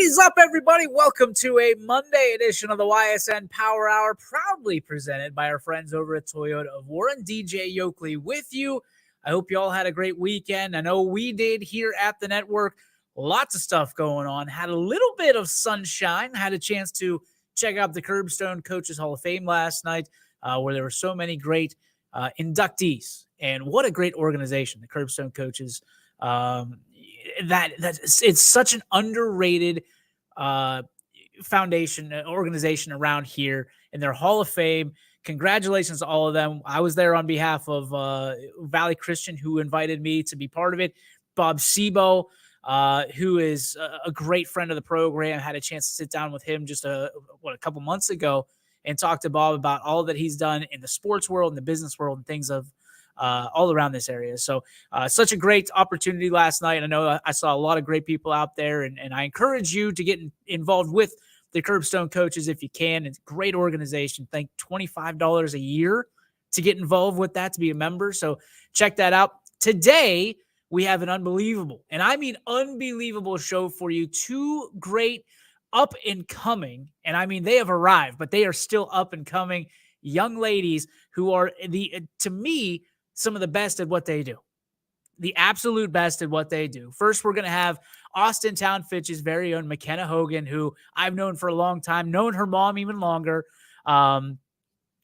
is up, everybody? Welcome to a Monday edition of the Ysn Power Hour, proudly presented by our friends over at Toyota of Warren. DJ Yoakley with you. I hope you all had a great weekend. I know we did here at the network. Lots of stuff going on. Had a little bit of sunshine. Had a chance to check out the Curbstone Coaches Hall of Fame last night, where there were so many great inductees. And what a great organization, the Curbstone Coaches. It's such an underrated foundation organization around here in their Hall of Fame. Congratulations to all of them. I was there on behalf of Valley Christian, who invited me to be part of it. Bob Sebo, who is a great friend of the program, had a chance to sit down with him just a couple months ago and talk to Bob about all that he's done in the sports world and the business world and things of all around this area. So such a great opportunity last night. I know I saw a lot of great people out there, and I encourage you to get involved with the Curbstone Coaches if you can. It's a great organization. Think $25 a year to get involved with that, to be a member. So check that out. Today, we have an unbelievable, and I mean unbelievable show for you. Two great up and coming, and I mean they have arrived, but they are still up and coming young ladies who are, to me, some of the best at what they do. The absolute best at what they do. First, we're going to have Austintown Fitch's very own McKenna Hogan, who I've known for a long time, known her mom even longer. I'm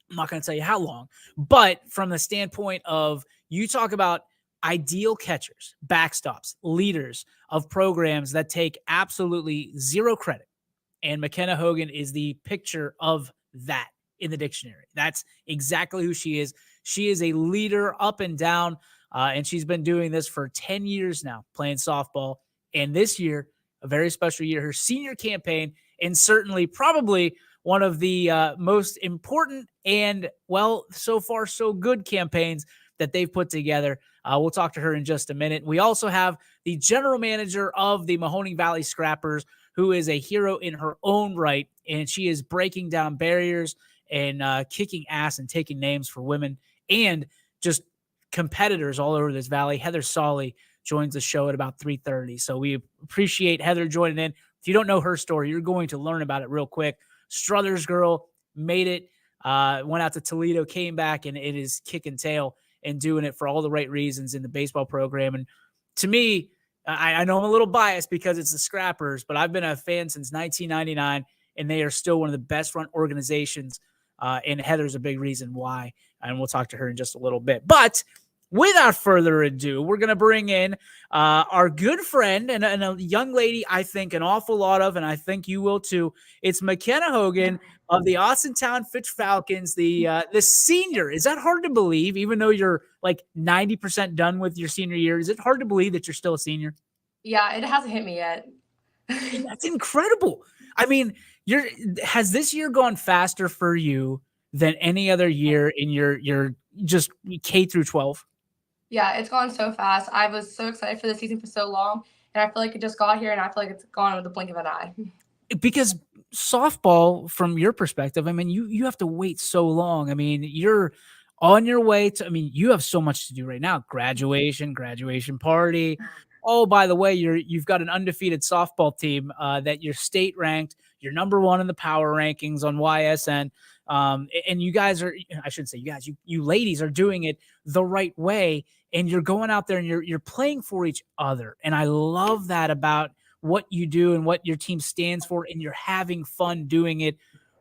not going to tell you how long, but from the standpoint of, you talk about ideal catchers, backstops, leaders of programs that take absolutely zero credit. And McKenna Hogan is the picture of that in the dictionary. That's exactly who she is. She is a leader up and down, and she's been doing this for 10 years now, playing softball. And this year, a very special year, her senior campaign, and certainly probably one of the most important and, well, so far so good campaigns that they've put together. We'll talk to her in just a minute. We also have the general manager of the Mahoning Valley Scrappers, who is a hero in her own right, and she is breaking down barriers and kicking ass and taking names for women and just competitors all over this valley. Heather Solly joins the show at about 3:30. So we appreciate Heather joining in. If you don't know her story, you're going to learn about it real quick. Struthers girl, made it, went out to Toledo, came back, and it is kicking tail and doing it for all the right reasons in the baseball program. And to me, I know I'm a little biased because it's the Scrappers, but I've been a fan since 1999, and they are still one of the best run organizations. And Heather's a big reason why. And we'll talk to her in just a little bit. But without further ado, we're going to bring in our good friend and a young lady I think an awful lot of, and I think you will too. It's McKenna Hogan of the Austintown Fitch Falcons, the senior. Is that hard to believe, even though you're like 90% done with your senior year? Is it hard to believe that you're still a senior? Yeah, it hasn't hit me yet. That's incredible. I mean, has this year gone faster for you than any other year in your just K through 12? Yeah, it's gone so fast. I was so excited for the season for so long, and I feel like it just got here, and I feel like it's gone with the blink of an eye. Because softball, from your perspective, I mean, you have to wait so long. I mean, you're on your way to, I mean, you have so much to do right now. Graduation party. Oh, by the way, you've got an undefeated softball team that you're state ranked. You're number one in the power rankings on YSN. And you guys are, I shouldn't say you guys, you ladies are doing it the right way. And you're going out there and you're playing for each other. And I love that about what you do and what your team stands for, and you're having fun doing it.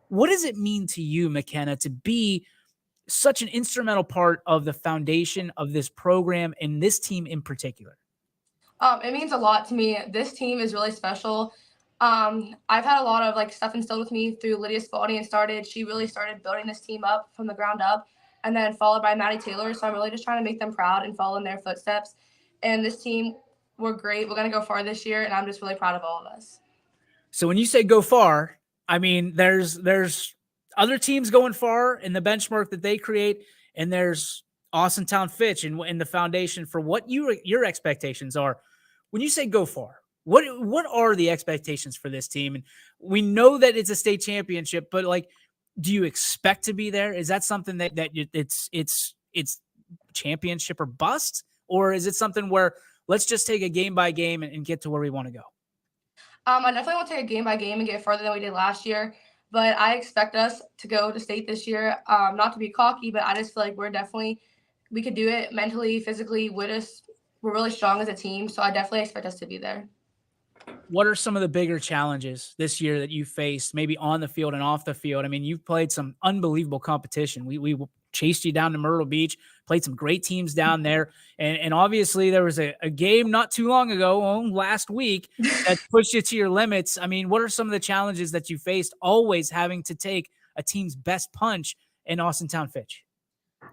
What does it mean to you, McKenna, to be such an instrumental part of the foundation of this program and this team in particular? It means a lot to me. This team is really special. I've had a lot of like stuff instilled with me through Lydia Spalding, and she really started building this team up from the ground up, and then followed by Maddie Taylor. So I'm really just trying to make them proud and follow in their footsteps. And this team, we're great. We're going to go far this year, and I'm just really proud of all of us. So when you say go far, I mean, there's other teams going far in the benchmark that they create, and there's Austintown Fitch and the foundation for what your expectations are. When you say go far, what are the expectations for this team? And we know that it's a state championship, but like, do you expect to be there? Is that something that it's championship or bust, or is it something where let's just take a game by game and get to where we want to go? I definitely want to take it game by game and get further than we did last year. But I expect us to go to state this year. Not to be cocky, but I just feel like we could do it mentally, physically. We're really strong as a team, so I definitely expect us to be there. What are some of the bigger challenges this year that you faced, maybe on the field and off the field? I mean, you've played some unbelievable competition. We chased you down to Myrtle Beach, played some great teams down there, and obviously there was a game not too long ago, last week, that pushed you to your limits. I mean, what are some of the challenges that you faced, always having to take a team's best punch in Austintown Fitch?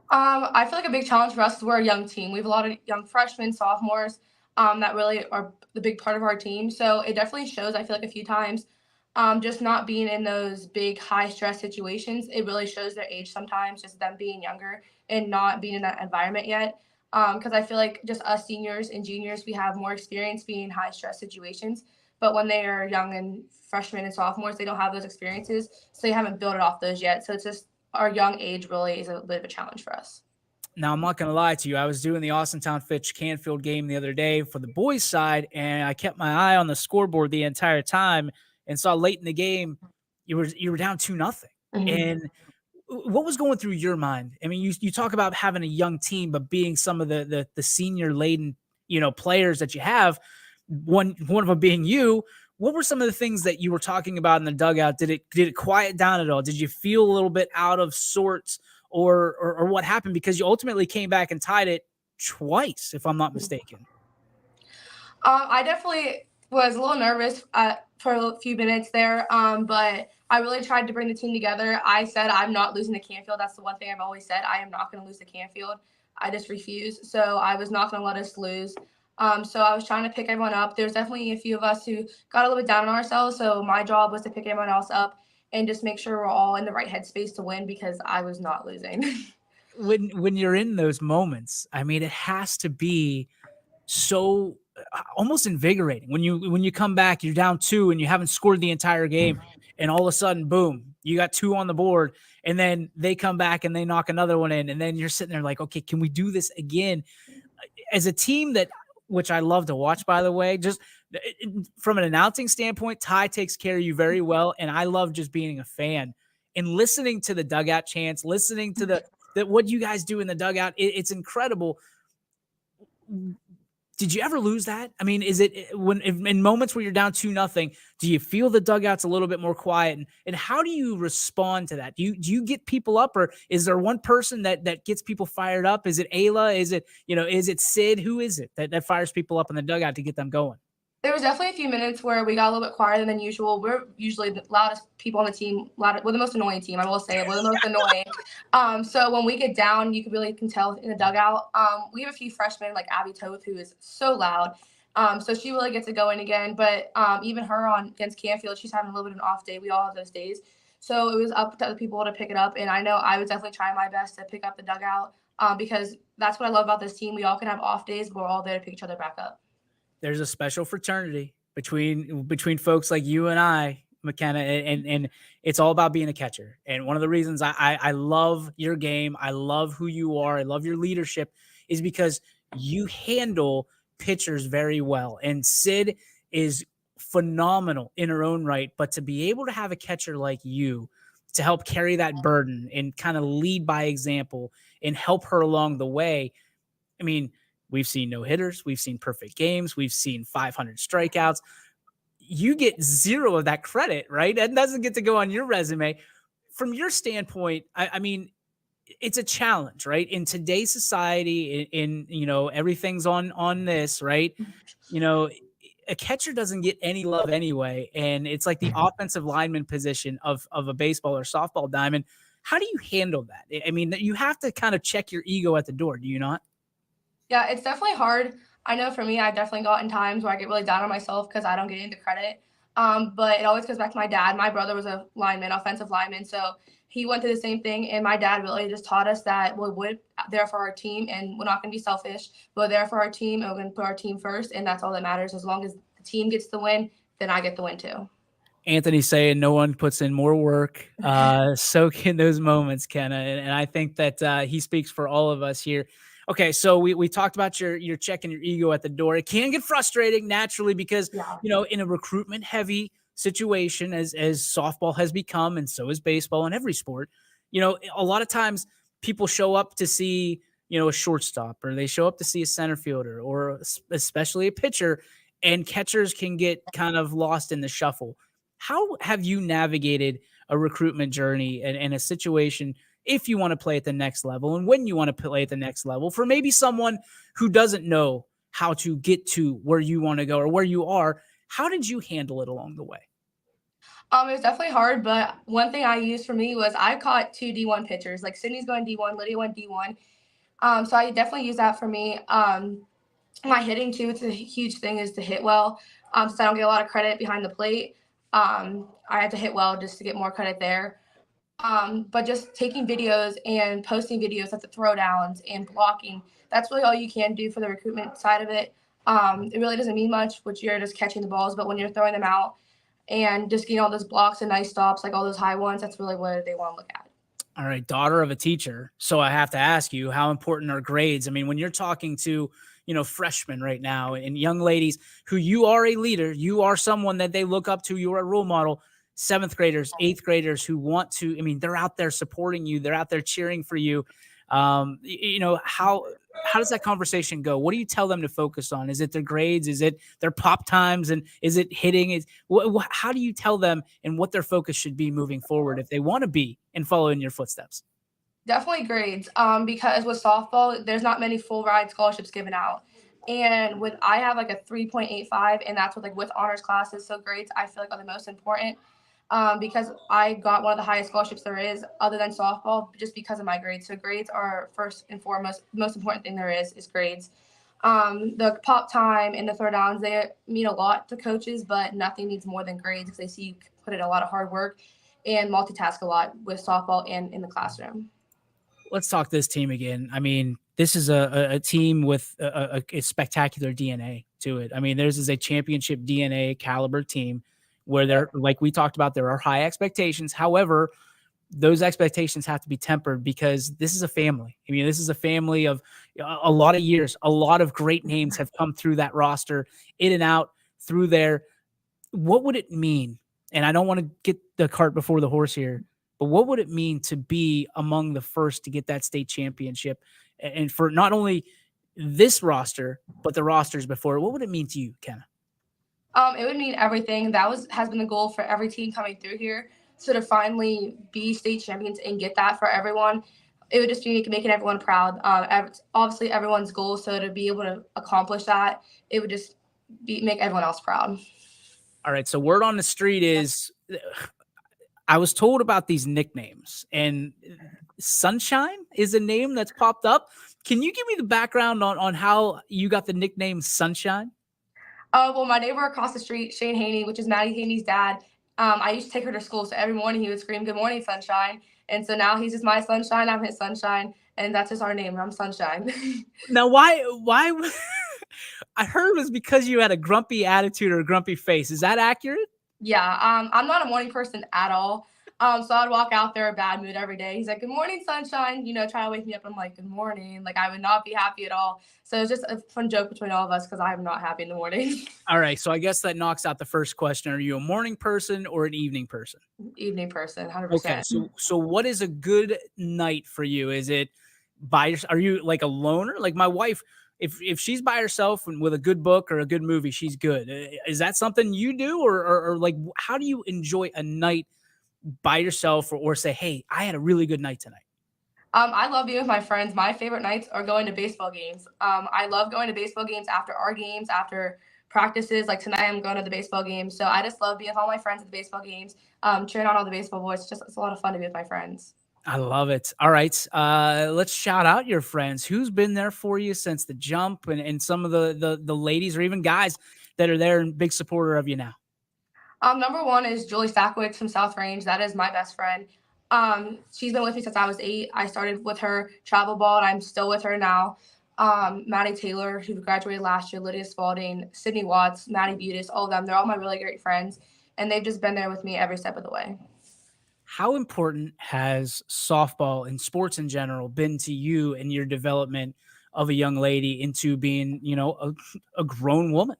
I feel like a big challenge for us is we're a young team. We have a lot of young freshmen, sophomores, that really are the big part of our team. So it definitely shows. I feel like a few times, just not being in those big high stress situations, it really shows their age sometimes. Just them being younger and not being in that environment yet. Because I feel like just us seniors and juniors, we have more experience being in high stress situations. But when they are young and freshmen and sophomores, they don't have those experiences, so they haven't built it off those yet. So it's just our young age really is a bit of a challenge for us. Now, I'm not going to lie to you. I was doing the Austintown Fitch Canfield game the other day for the boys' side, and I kept my eye on the scoreboard the entire time and saw late in the game you were down 2-0. Mhm. And what was going through your mind? I mean, you talk about having a young team, but being some of the senior laden, players that you have, one of them being you. What were some of the things that you were talking about in the dugout? Did it quiet down at all? Did you feel a little bit out of sorts, or what happened? Because you ultimately came back and tied it twice, if I'm not mistaken. I definitely was a little nervous for a few minutes there, but I really tried to bring the team together. I said I'm not losing the Canfield. That's the one thing I've always said. I am not going to lose the Canfield. I just refuse. So I was not going to let us lose. So I was trying to pick everyone up. There's definitely a few of us who got a little bit down on ourselves. So my job was to pick everyone else up and just make sure we're all in the right headspace to win because I was not losing. When you're in those moments, I mean, it has to be so almost invigorating when you come back, you're down 2 and you haven't scored the entire game, and all of a sudden, boom, you got 2 on the board, and then they come back and they knock another one in, and then you're sitting there like, okay, can we do this again? As a team that, which I love to watch, by the way, just from an announcing standpoint, Ty takes care of you very well, and I love just being a fan and listening to the dugout chants, listening to what you guys do in the dugout. It's incredible. Did you ever lose that? I mean, is it when in moments where you're down 2-0, do you feel the dugout's a little bit more quiet? And how do you respond to that? Do you get people up, or is there one person that gets people fired up? Is it Ayla? Is it Sid? Who is it that fires people up in the dugout to get them going? There was definitely a few minutes where we got a little bit quieter than usual. We're usually the loudest people on the team. We're the most annoying team. I will say it. We're the most annoying. So when we get down, you can tell in the dugout. We have a few freshmen like Abby Toth, who is so loud. So she really gets it going again. But even her on against Canfield, she's having a little bit of an off day. We all have those days. So it was up to other people to pick it up. And I know I was definitely trying my best to pick up the dugout because that's what I love about this team. We all can have off days, but we're all there to pick each other back up. There's a special fraternity between folks like you and I, McKenna, and it's all about being a catcher. And one of the reasons I love your game, I love who you are, I love your leadership, is because you handle pitchers very well. And Sid is phenomenal in her own right, but to be able to have a catcher like you to help carry that burden and kind of lead by example and help her along the way. I mean, we've seen no hitters, we've seen perfect games, we've seen 500 strikeouts. You get zero of that credit, right? That doesn't get to go on your resume. From your standpoint, I mean, it's a challenge, right? In today's society, everything's on this, right? You know, a catcher doesn't get any love anyway, and it's like the offensive lineman position of a baseball or softball diamond. How do you handle that? I mean, you have to kind of check your ego at the door, do you not? Yeah, it's definitely hard. I know for me, I've definitely gotten times where I get really down on myself because I don't get into credit. But it always goes back to my dad. My brother was a lineman, offensive lineman, so he went through the same thing. And my dad really just taught us that we're there for our team, and we're not going to be selfish. We're there for our team, and we're going to put our team first, and that's all that matters. As long as the team gets the win, then I get the win too. Anthony saying no one puts in more work, soak in those moments, Kenna. And I think that he speaks for all of us here. Okay, so we talked about your checking your ego at the door. It can get frustrating naturally because Yeah. in a recruitment heavy situation as softball has become, and so is baseball and every sport, a lot of times people show up to see a shortstop, or they show up to see a center fielder, or especially a pitcher, and catchers can get kind of lost in the shuffle. How have you navigated a recruitment journey and a situation if you want to play at the next level and when you want to play at the next level for maybe someone who doesn't know how to get to where you want to go or where you are? How did you handle it along the way? It was definitely hard, but one thing I used for me was I caught two D1 pitchers. Like Sydney's going D1, Lydia went D1. So I definitely use that for me. My hitting too, it's a huge thing is to hit well. Since I don't get a lot of credit behind the plate, I had to hit well just to get more credit there. But just taking videos and posting videos at the throwdowns and blocking, that's really all you can do for the recruitment side of it. It really doesn't mean much, which you're just catching the balls, but when you're throwing them out and just getting all those blocks and nice stops, like all those high ones, that's really what they want to look at. All right, daughter of a teacher. So I have to ask you, how important are grades? I mean, when you're talking to, freshmen right now and young ladies who you are a leader, you are someone that they look up to, you're a role model, seventh graders, eighth graders who want to, I mean, they're out there supporting you, they're out there cheering for you. How does that conversation go? What do you tell them to focus on? Is it their grades? Is it their pop times? And is it hitting? How do you tell them and what their focus should be moving forward if they want to be and follow in your footsteps? Definitely grades. Because with softball, there's not many full ride scholarships given out. And with I have like a 3.85, and that's with honors classes. So grades I feel like are the most important. Because I got one of the highest scholarships there is, other than softball, just because of my grades. So grades are first and foremost, the most important thing there is grades. The pop time and the throw downs, they mean a lot to coaches, but nothing needs more than grades because they see you put in a lot of hard work and multitask a lot with softball and in the classroom. Let's talk this team again. I mean, this is a team with a spectacular DNA to it. I mean, theirs is a championship DNA caliber team where they're, like we talked about, there are high expectations. However, those expectations have to be tempered because this is a family. I mean, this is a family of a lot of years. A lot of great names have come through that roster, in and out through there. What would it mean? And I don't want to get the cart before the horse here, but what would it mean to be among the first to get that state championship? And for not only this roster, but the rosters before, what would it mean to you, Kenna? It would mean everything. That has been the goal for every team coming through here. So to finally be state champions and get that for everyone, it would just be making everyone proud. Obviously, everyone's goal. So to be able to accomplish that, it would just make everyone else proud. All right. So word on the street is I was told about these nicknames, and Sunshine is a name that's popped up. Can you give me the background on how you got the nickname Sunshine? Well, my neighbor across the street, Shane Haney, which is Maddie Haney's dad, I used to take her to school. So every morning he would scream, "Good morning, sunshine." And so now he's just my sunshine. I'm his sunshine. And that's just our name. I'm Sunshine. Now, why? I heard it was because you had a grumpy attitude or a grumpy face. Is that accurate? Yeah, I'm not a morning person at all. So I'd walk out there a bad mood every day. He's like, "Good morning, sunshine." Try to wake me up. I'm like, "Good morning." Like I would not be happy at all. So it's just a fun joke between all of us because I'm not happy in the morning. All right. So I guess that knocks out the first question. Are you a morning person or an evening person? Evening person, Okay. 100%. So what is a good night for you? Is it are you like a loner? Like my wife, if she's by herself and with a good book or a good movie, she's good. Is that something you do, or like how do you enjoy a night by yourself, or say, hey, I had a really good night tonight? I love being with my friends. My favorite nights are going to baseball games. I love going to baseball games after our games, after practices. Like tonight, I'm going to the baseball game. So I just love being with all my friends at the baseball games, cheering on all the baseball boys. It's a lot of fun to be with my friends. I love it. All right. Let's shout out your friends. Who's been there for you since the jump, and some of the ladies or even guys that are there and big supporter of you now? Number one is Julie Stackowitz from South Range. That is my best friend. She's been with me since I was 8. I started with her travel ball, and I'm still with her now. Maddie Taylor, who graduated last year, Lydia Spalding, Sydney Watts, Maddie Butis, all of them. They're all my really great friends, and they've just been there with me every step of the way. How important has softball and sports in general been to you and your development of a young lady into being, a grown woman?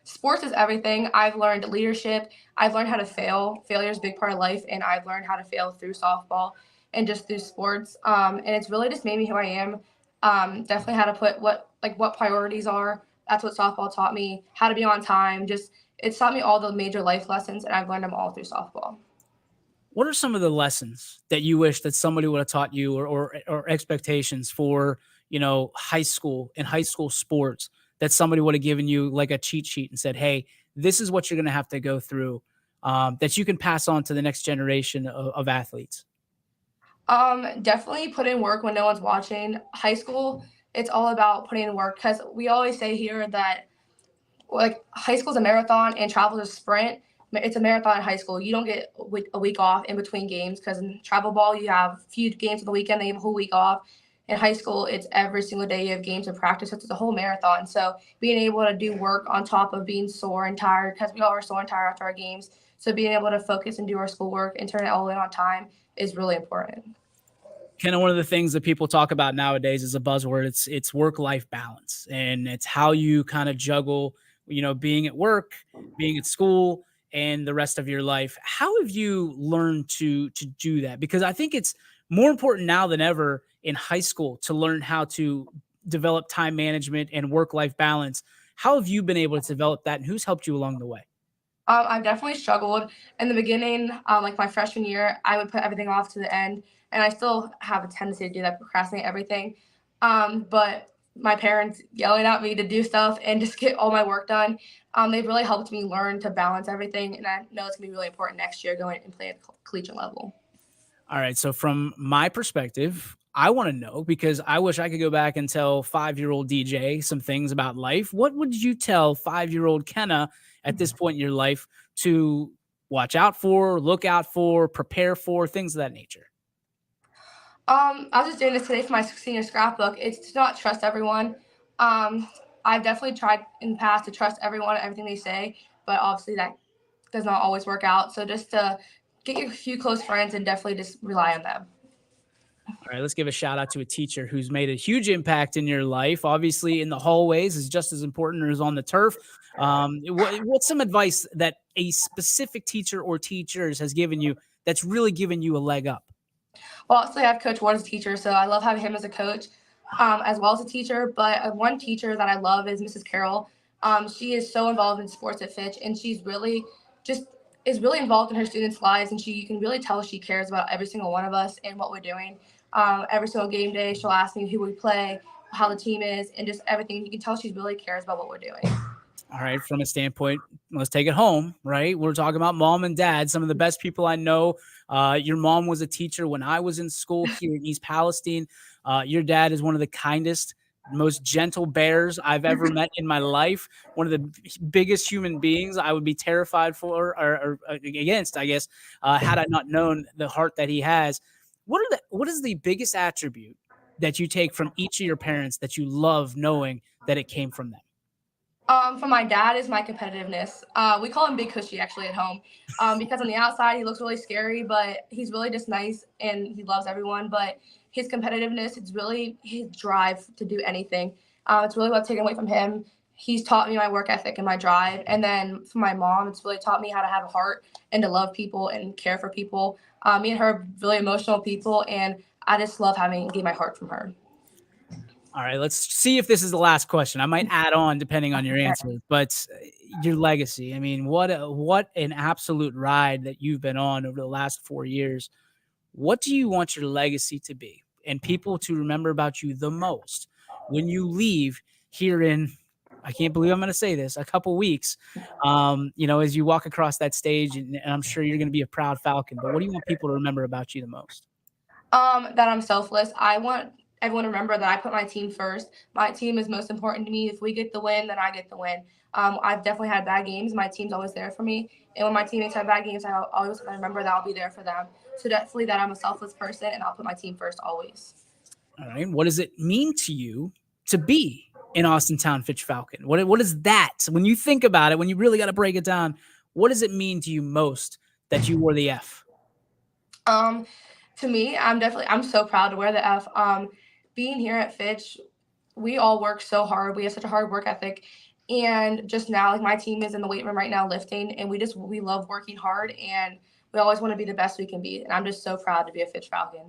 Sports is everything. I've learned leadership. I've learned how to fail. Failure is a big part of life, and I've learned how to fail through softball and just through sports. And it's really just made me who I am. Definitely how to put what priorities are. That's what softball taught me. How to be on time. Just it's taught me all the major life lessons, and I've learned them all through softball. What are some of the lessons that you wish that somebody would have taught you, or expectations for, high school and high school sports, that somebody would have given you like a cheat sheet and said, "Hey, this is what you're going to have to go through, that you can pass on to the next generation of athletes." Definitely put in work when no one's watching. High school, it's all about putting in work because we always say here that like high school's a marathon and travel is a sprint. It's a marathon in high school. You don't get a week off in between games because in travel ball you have a few games on the weekend, then you have a whole week off. In high school, it's every single day you have games and practice. It's a whole marathon. So being able to do work on top of being sore and tired, because we all are sore and tired after our games. So being able to focus and do our schoolwork and turn it all in on time is really important. Kind of one of the things that people talk about nowadays is a buzzword. It's work life balance, and it's how you kind of juggle, being at work, being at school, and the rest of your life. How have you learned to do that? Because I think it's more important now than ever in high school to learn how to develop time management and work life balance. How have you been able to develop that, and who's helped you along the way? I've definitely struggled in the beginning. Like my freshman year, I would put everything off to the end, and I still have a tendency to do that, procrastinate everything. But my parents yelling at me to do stuff and just get all my work done, they've really helped me learn to balance everything, and I know it's gonna be really important next year going and play at collegiate level. All right. So from my perspective, I want to know, because I wish I could go back and tell 5-year-old DJ some things about life. What would you tell 5-year-old Kenna at this point in your life to watch out for, look out for, prepare for, things of that nature? I was just doing this today for my senior scrapbook. It's to not trust everyone. Um, I've definitely tried in the past to trust everyone and everything they say, but obviously that does not always work out. So just to get your few close friends and definitely just rely on them. All right, let's give a shout out to a teacher who's made a huge impact in your life. Obviously, in the hallways is just as important as on the turf. What's some advice that a specific teacher or teachers has given you that's really given you a leg up? Well, obviously, I have Coach Ward as a teacher, so I love having him as a coach, as well as a teacher. But one teacher that I love is Mrs. Carroll. She is so involved in sports at Fitch, and she's really just is really involved in her students' lives, and she you can really tell she cares about every single one of us and what we're doing. Every single game day, she'll ask me who we play, how the team is, and just everything. You can tell she really cares about what we're doing. All right, from a standpoint, let's take it home, right? We're talking about mom and dad, some of the best people I know. Your mom was a teacher when I was in school here in East Palestine. Your dad is one of the kindest, most gentle bears I've ever met in my life. One of the biggest human beings I would be terrified for, or against, I guess, had I not known the heart that he has. What is the biggest attribute that you take from each of your parents that you love knowing that it came from them? For my dad is my competitiveness. We call him Big Cushy actually at home, because on the outside he looks really scary, but he's really just nice and he loves everyone. But his competitiveness, it's really his drive to do anything. It's really what I've taken away from him. He's taught me my work ethic and my drive. And then for my mom, it's really taught me how to have a heart and to love people and care for people. Me and her are really emotional people, and I just love having gained my heart from her. All right, let's see if this is the last question. I might add on depending on your answer, but your legacy. I mean, what an absolute ride that you've been on over the last 4 years. What do you want your legacy to be, and people to remember about you the most when you leave here in, I can't believe I'm going to say this, a couple weeks, as you walk across that stage, and I'm sure you're going to be a proud Falcon, but what do you want people to remember about you the most? That I'm selfless. I want everyone to remember that I put my team first. My team is most important to me. If we get the win, then I get the win. I've definitely had bad games. My team's always there for me. And when my teammates have bad games, I always remember that I'll be there for them. So definitely that I'm a selfless person and I'll put my team first always. All right. What does it mean to you to be an Austintown Fitch Falcon? What is that? When you think about it, when you really got to break it down, what does it mean to you most that you wore the F? Um, to me, I'm so proud to wear the F. Being here at Fitch, we all work so hard. We have such a hard work ethic. And just now, like my team is in the weight room right now lifting, and we love working hard, and we always want to be the best we can be. And I'm just so proud to be a Fitch Falcon.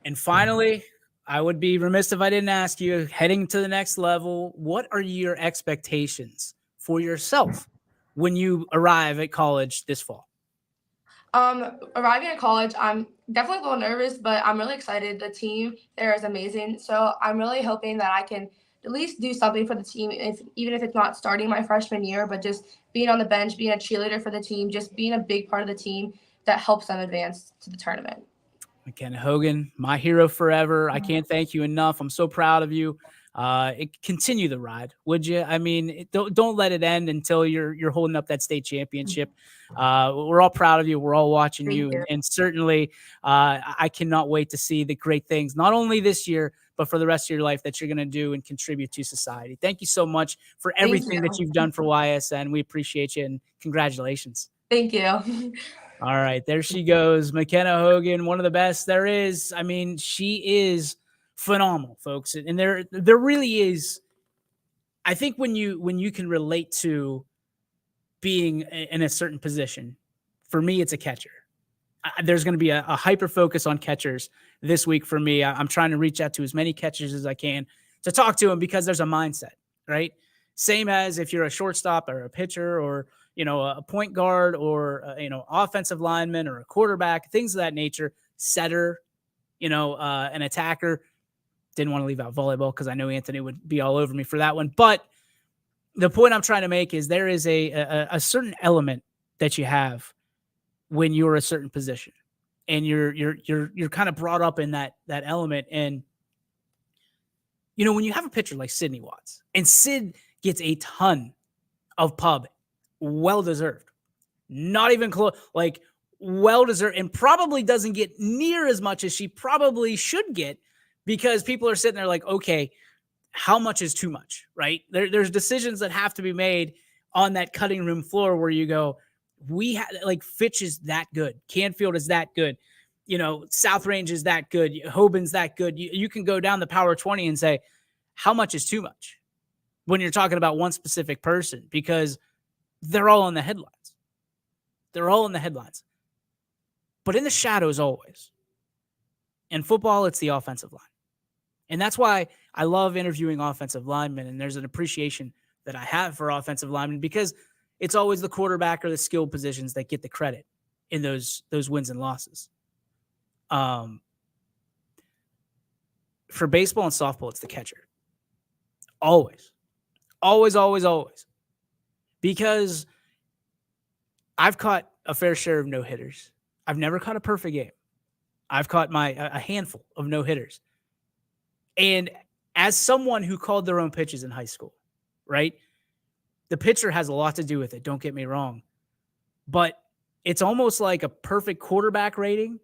And finally, I would be remiss if I didn't ask you, heading to the next level, what are your expectations for yourself when you arrive at college this fall? Arriving at college, I'm definitely a little nervous, but I'm really excited. The team there is amazing. So I'm really hoping that I can at least do something for the team, even if it's not starting my freshman year, but just being on the bench, being a cheerleader for the team, just being a big part of the team that helps them advance to the tournament. McKenna Hogan, my hero forever. I can't thank you enough. I'm so proud of you. Continue the ride, would you? I mean, don't let it end until you're holding up that state championship. We're all proud of you. We're all watching Thank you, you. and certainly, I cannot wait to see the great things, not only this year, but for the rest of your life that you're going to do and contribute to society. Thank you so much for everything that you've done for YSN. We appreciate you, and congratulations. Thank you. All right, there she goes, McKenna Hogan, one of the best there is. I mean, she is phenomenal, folks, and there really is. I think when you can relate to being in a certain position, for me, it's a catcher. There's going to be a hyper focus on catchers this week for me. I'm trying to reach out to as many catchers as I can to talk to them because there's a mindset, right? Same as if you're a shortstop or a pitcher or a point guard or offensive lineman or a quarterback, things of that nature, setter, an attacker. Didn't want to leave out volleyball because I know Anthony would be all over me for that one. But the point I'm trying to make is there is a certain element that you have when you're a certain position, and you're kind of brought up in that element. And when you have a pitcher like Sydney Watts, and Sid gets a ton of pub, well deserved, not even close, like well deserved, and probably doesn't get near as much as she probably should get, because people are sitting there like, okay, how much is too much, right? There's decisions that have to be made on that cutting room floor where you go, Fitch is that good. Canfield is that good. South Range is that good. Hoban's that good. You can go down the power 20 and say, how much is too much when you're talking about one specific person, because they're all in the headlines. They're all in the headlines. But in the shadows always. In football, it's the offensive line. And that's why I love interviewing offensive linemen, and there's an appreciation that I have for offensive linemen, because it's always the quarterback or the skill positions that get the credit in those wins and losses. For baseball and softball, it's the catcher. Always. Always, always, always. Because I've caught a fair share of no-hitters. I've never caught a perfect game. I've caught a handful of no-hitters. And as someone who called their own pitches in high school, right? The pitcher has a lot to do with it, don't get me wrong. But it's almost like a perfect quarterback rating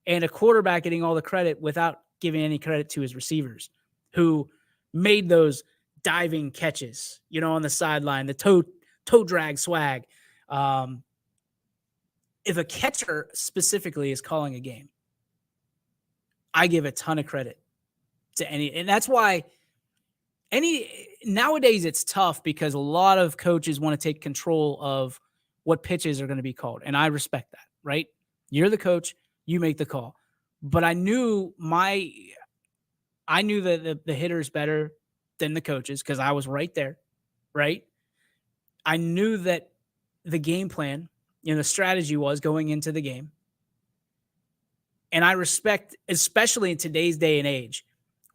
and a quarterback getting all the credit without giving any credit to his receivers who made those diving catches, on the sideline, the toe drag swag. If a catcher specifically is calling a game, I give a ton of credit to and that's why nowadays it's tough, because a lot of coaches want to take control of what pitches are going to be called. And I respect that, right? You're the coach, you make the call. But I knew that the hitters better than the coaches, because I was right there, right? I knew that the game plan, the strategy was going into the game. And I respect, especially in today's day and age,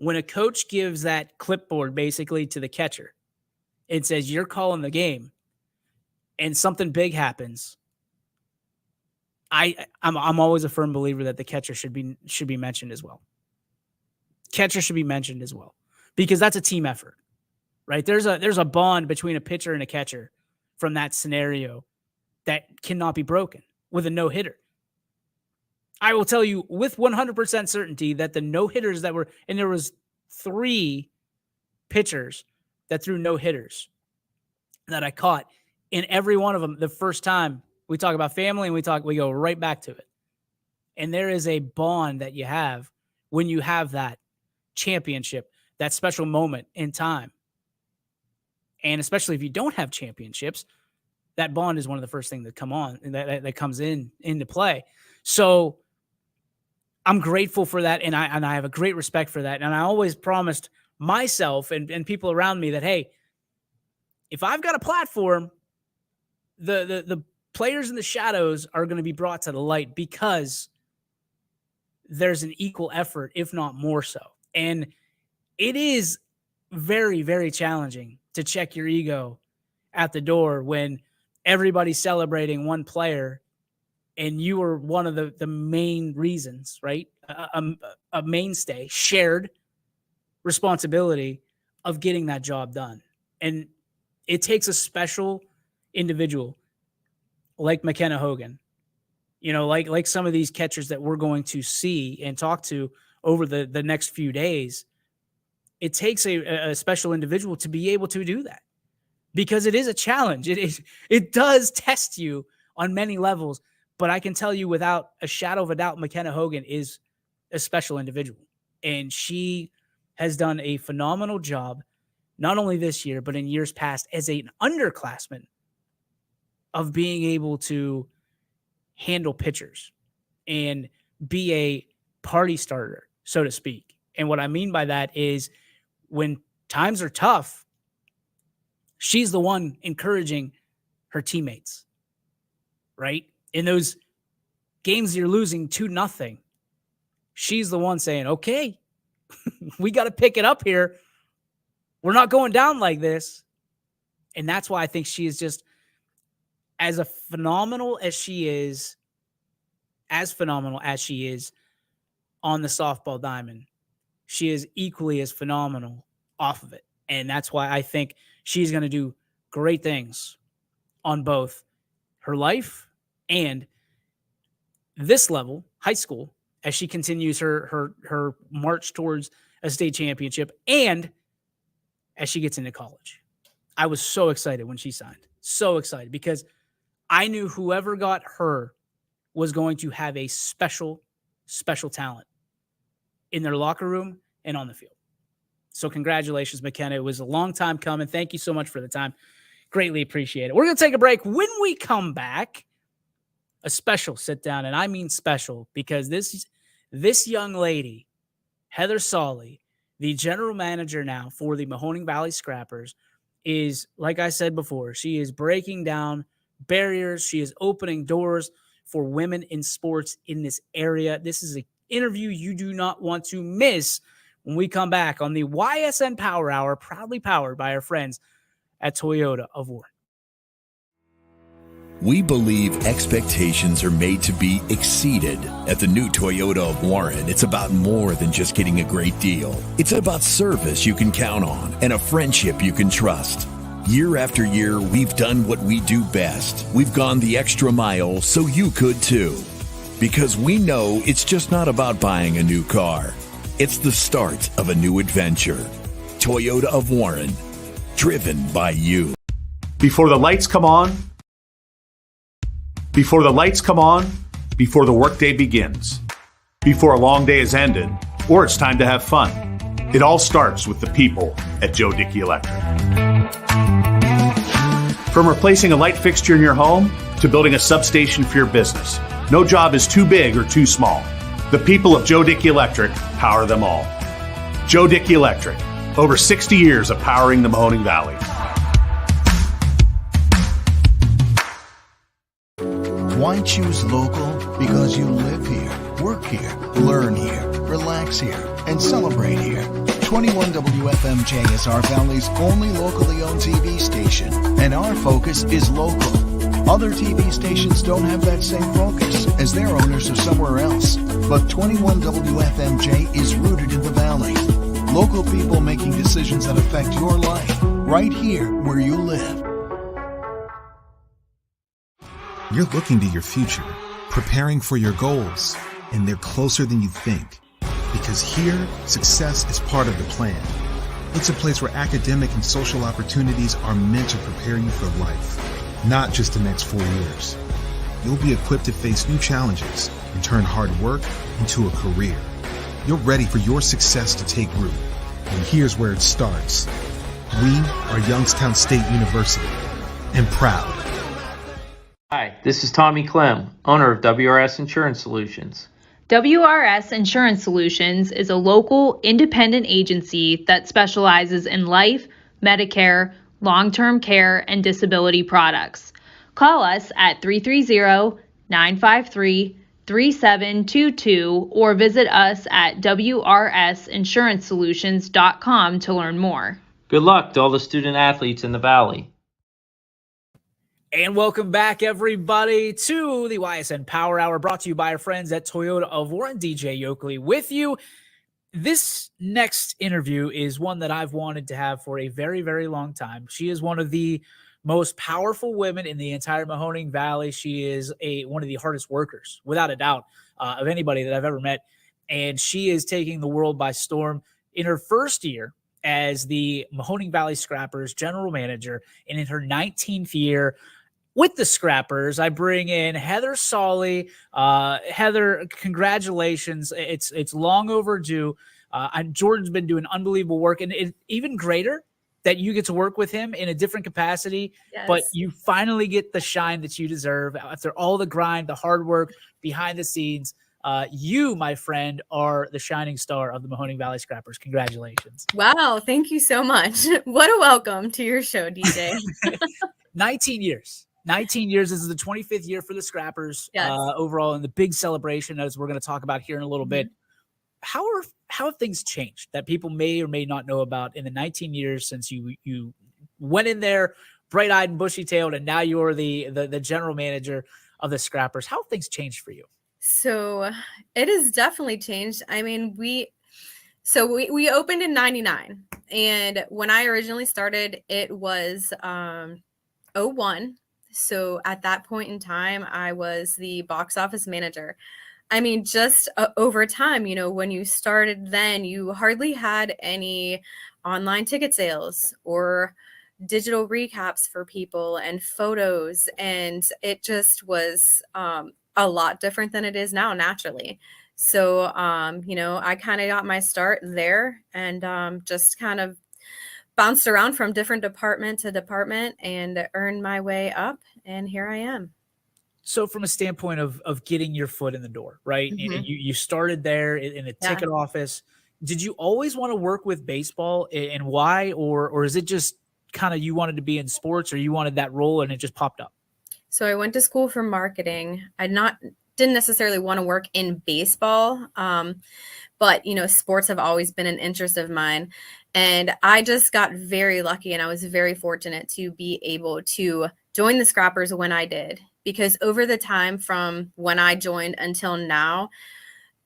when a coach gives that clipboard basically to the catcher and says, you're calling the game, and something big happens, I'm always a firm believer that the catcher should be mentioned as well. Catcher should be mentioned as well, because that's a team effort, right? There's a bond between a pitcher and a catcher from that scenario that cannot be broken with a no-hitter. I will tell you with 100% certainty that the no-hitters that were, and there was 3 pitchers that threw no-hitters that I caught, in every one of them, the first time we talk about family and we go right back to it. And there is a bond that you have when you have that championship that special moment in time. And especially if you don't have championships, that bond is one of the first things that come on and that comes into play. So I'm grateful for that. And I have a great respect for that. And I always promised myself and people around me that, hey, if I've got a platform, the players in the shadows are going to be brought to the light because there's an equal effort, if not more so. And it is very, very challenging to check your ego at the door when everybody's celebrating one player and you are one of the main reasons, right? A mainstay, shared responsibility of getting that job done. And it takes a special individual like McKenna Hogan, like some of these catchers that we're going to see and talk to over the next few days. It takes a special individual to be able to do that because it is a challenge. It does test you on many levels, but I can tell you without a shadow of a doubt, McKenna Hogan is a special individual, and she has done a phenomenal job, not only this year, but in years past as an underclassman of being able to handle pitchers and be a party starter, so to speak. And what I mean by that is when times are tough, she's the one encouraging her teammates, right? In those games you're losing 2-0, she's the one saying, okay, we got to pick it up here. We're not going down like this. And that's why I think she is just as phenomenal as she is on the softball diamond. She is equally as phenomenal off of it. And that's why I think she's going to do great things on both her life and this level, high school, as she continues her march towards a state championship and as she gets into college. I was so excited when she signed. So excited because I knew whoever got her was going to have a special, special talent in their locker room and on the field. So congratulations, McKenna. It was a long time coming. Thank you so much for the time. Greatly appreciate it. We're going to take a break. When we come back, a special sit down, and I mean special because this young lady, Heather Solly, the general manager now for the Mahoning Valley Scrappers, is, like I said before, she is breaking down barriers. She is opening doors for women in sports in this area. This is an interview you do not want to miss when we come back on the Ysn Power Hour, proudly powered by our friends at Toyota of Warren. We believe expectations are made to be exceeded. At the new Toyota of Warren, it's about more than just getting a great deal. It's about service you can count on and a friendship you can trust. Year after year, we've done what we do best. We've gone the extra mile so you could too. Because we know it's just not about buying a new car. It's the start of a new adventure. Toyota of Warren, driven by you. Before the lights come on, before the workday begins, before a long day is ended, or it's time to have fun, it all starts with the people at Joe Dickey Electric. From replacing a light fixture in your home to building a substation for your business, no job is too big or too small. The people of Joe Dickey Electric power them all. Joe Dickey Electric, over 60 years of powering the Mahoning Valley. Why choose local? Because you live here, work here, learn here, relax here, and celebrate here. 21 WFMJ is our Valley's only locally owned TV station, and our focus is local. Other TV stations don't have that same focus, as their owners are somewhere else. But 21 WFMJ is rooted in the Valley. Local people making decisions that affect your life, right here where you live. You're looking to your future, preparing for your goals, and they're closer than you think. Because here, success is part of the plan. It's a place where academic and social opportunities are meant to prepare you for life, not just the next 4 years. You'll be equipped to face new challenges and turn hard work into a career. You're ready for your success to take root. And here's where it starts. We are Youngstown State University, and proud. Hi, this is Tommy Clem, owner of WRS Insurance Solutions. WRS Insurance Solutions is a local independent agency that specializes in life, Medicare, long-term care, and disability products. Call us at 330-953-3722 or visit us at wrsinsurancesolutions.com to learn more. Good luck to all the student athletes in the Valley. And welcome back, everybody, to the Ysn Power Hour, brought to you by our friends at Toyota of Warren. DJ Yoakley with you. This next interview is one that I've wanted to have for a very, very long time. She is one of the most powerful women in the entire Mahoning Valley. She is one of the hardest workers, without a doubt, of anybody that I've ever met. And she is taking the world by storm in her first year as the Mahoning Valley Scrappers general manager, and in her 19th year with the Scrappers. I bring in Heather Solly. Heather, congratulations. It's long overdue. Jordan's been doing unbelievable work, and it's even greater that you get to work with him in a different capacity, Yes. but you finally get the shine that you deserve after all the grind, the hard work behind the scenes. You, my friend, are the shining star of the Mahoning Valley Scrappers. Congratulations. Wow, thank you so much. What a welcome to your show, DJ. 19 years. 19 years. This is the 25th year for the Scrappers. Yes. Overall, and the big celebration, as we're going to talk about here in a little bit. How have things changed that people may or may not know about in the 19 years since you went in there bright-eyed and bushy-tailed, and now you're the general manager of the Scrappers? How have things changed for you? So it has definitely changed. I mean, we opened in 99, and when I originally started, it was 01. So at that point in time, I was the box office manager. I mean, just over time, when you started then, you hardly had any online ticket sales or digital recaps for people and photos. And it just was a lot different than it is now, naturally. So, I kind of got my start there and just kind of bounced around from different department to department and earned my way up. And here I am. So from a standpoint of getting your foot in the door, right? Mhm. You started there in the Yeah. ticket office. Did you always want to work with baseball, and why? Or is it just kind of you wanted to be in sports, or you wanted that role and it just popped up? So I went to school for marketing. Didn't necessarily want to work in baseball, but sports have always been an interest of mine. And I just got very lucky, and I was very fortunate to be able to join the Scrappers when I did, because over the time from when I joined until now,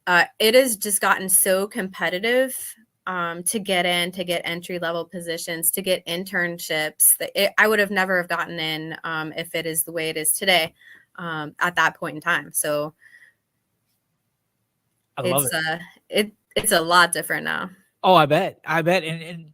it has just gotten so competitive to get entry level positions, to get internships. I would have never have gotten in if it is the way it is today at that point in time. So I love it. It's a lot different now. Oh, I bet. And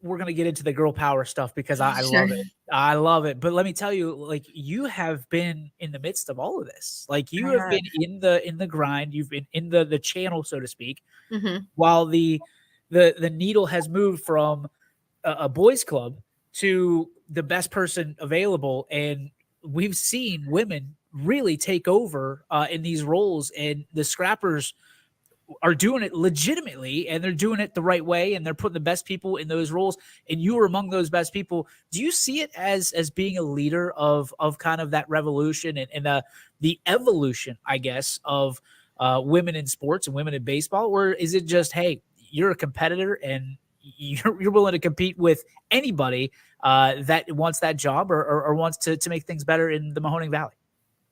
we're gonna get into the girl power stuff because I Sure. love it. I love it. But let me tell you, like, you have been in the midst of all of this. Like, you have been in the grind. You've been in the channel, so to speak. Mm-hmm. While the needle has moved from a boys club to the best person available, and we've seen women really take over in these roles, and the Scrappers are doing it legitimately, and they're doing it the right way, and they're putting the best people in those roles, and you are among those best people. Do you see it as being a leader of kind of that revolution and the evolution, I guess, of women in sports and women in baseball? Or is it just, hey, you're a competitor and you're willing to compete with anybody that wants that job or wants to make things better in the Mahoning Valley?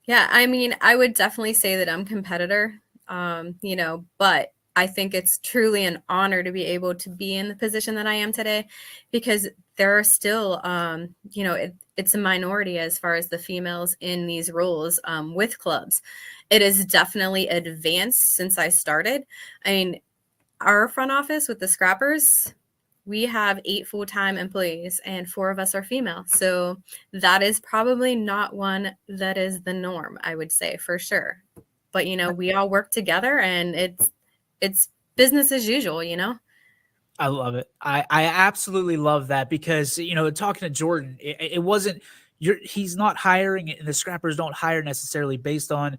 Yeah, I mean, I would definitely say that I'm a competitor, but I think it's truly an honor to be able to be in the position that I am today, because there are still, it's a minority as far as the females in these roles with clubs. It is definitely advanced since I started. I mean, our front office with the Scrappers, we have 8 full-time employees and 4 of us are female. So that is probably not one that is the norm, I would say, for sure. But, we all work together, and it's business as usual, I love it. I absolutely love that because, talking to Jordan, it wasn't he's not hiring, and the scrappers don't hire necessarily based on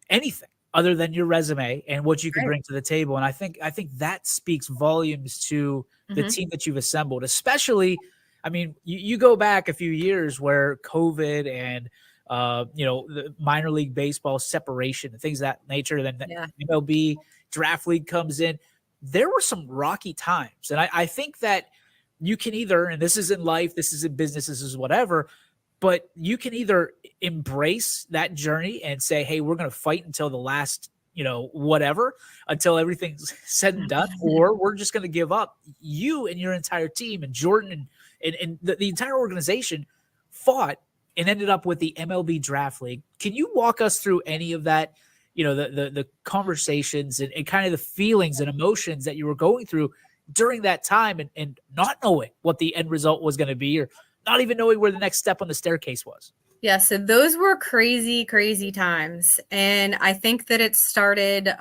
anything other than your resume and what you can Right. bring to the table. And I think that speaks volumes to the Mhm. team that you've assembled, especially, I mean, you go back a few years where COVID and the minor league baseball separation and things of that nature, then the Yeah. MLB draft league comes in. There were some rocky times. And I think that you can either, and this is in life, this is in business, this is whatever, but you can either embrace that journey and say, hey, we're going to fight until the last, whatever, until everything's said and done, or we're just going to give up. You and your entire team and Jordan and the entire organization fought and ended up with the MLB draft league. Can you walk us through any of that, the conversations and kind of the feelings and emotions that you were going through during that time and not knowing what the end result was going to be, or not even knowing where the next step on the staircase was? Yeah, so those were crazy, crazy times. And I think that it started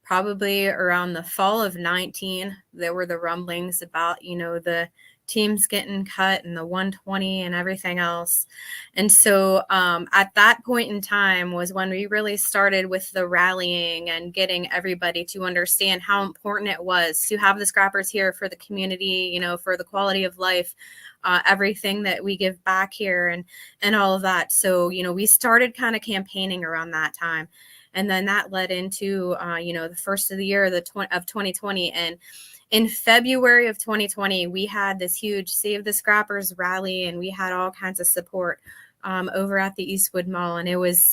probably around the fall of 19. There were the rumblings about, the teams getting cut and the 120 and everything else. And so at that point in time was when we really started with the rallying and getting everybody to understand how important it was to have the scrappers here for the community, for the quality of life. Everything that we give back here and all of that. So, we started kind of campaigning around that time. And then that led into, the first of the year of 2020. And in February of 2020, we had this huge Save the Scrappers rally, and we had all kinds of support over at the Eastwood Mall. And it was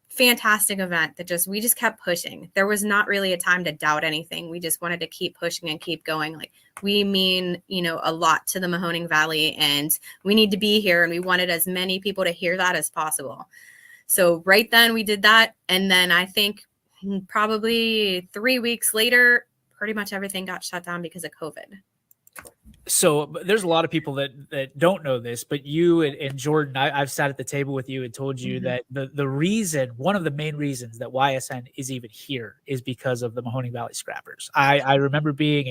fantastic event that we just kept pushing. There was not really a time to doubt anything. We just wanted to keep pushing and keep going. Like, we mean, a lot to the Mahoning Valley, and we need to be here. And we wanted as many people to hear that as possible. So right then we did that. And then I think probably 3 weeks later, pretty much everything got shut down because of COVID. So there's a lot of people that don't know this, but you and Jordan, I've sat at the table with you and told you that the reason, one of the main reasons that YSN is even here is because of the Mahoning Valley Scrappers. I remember being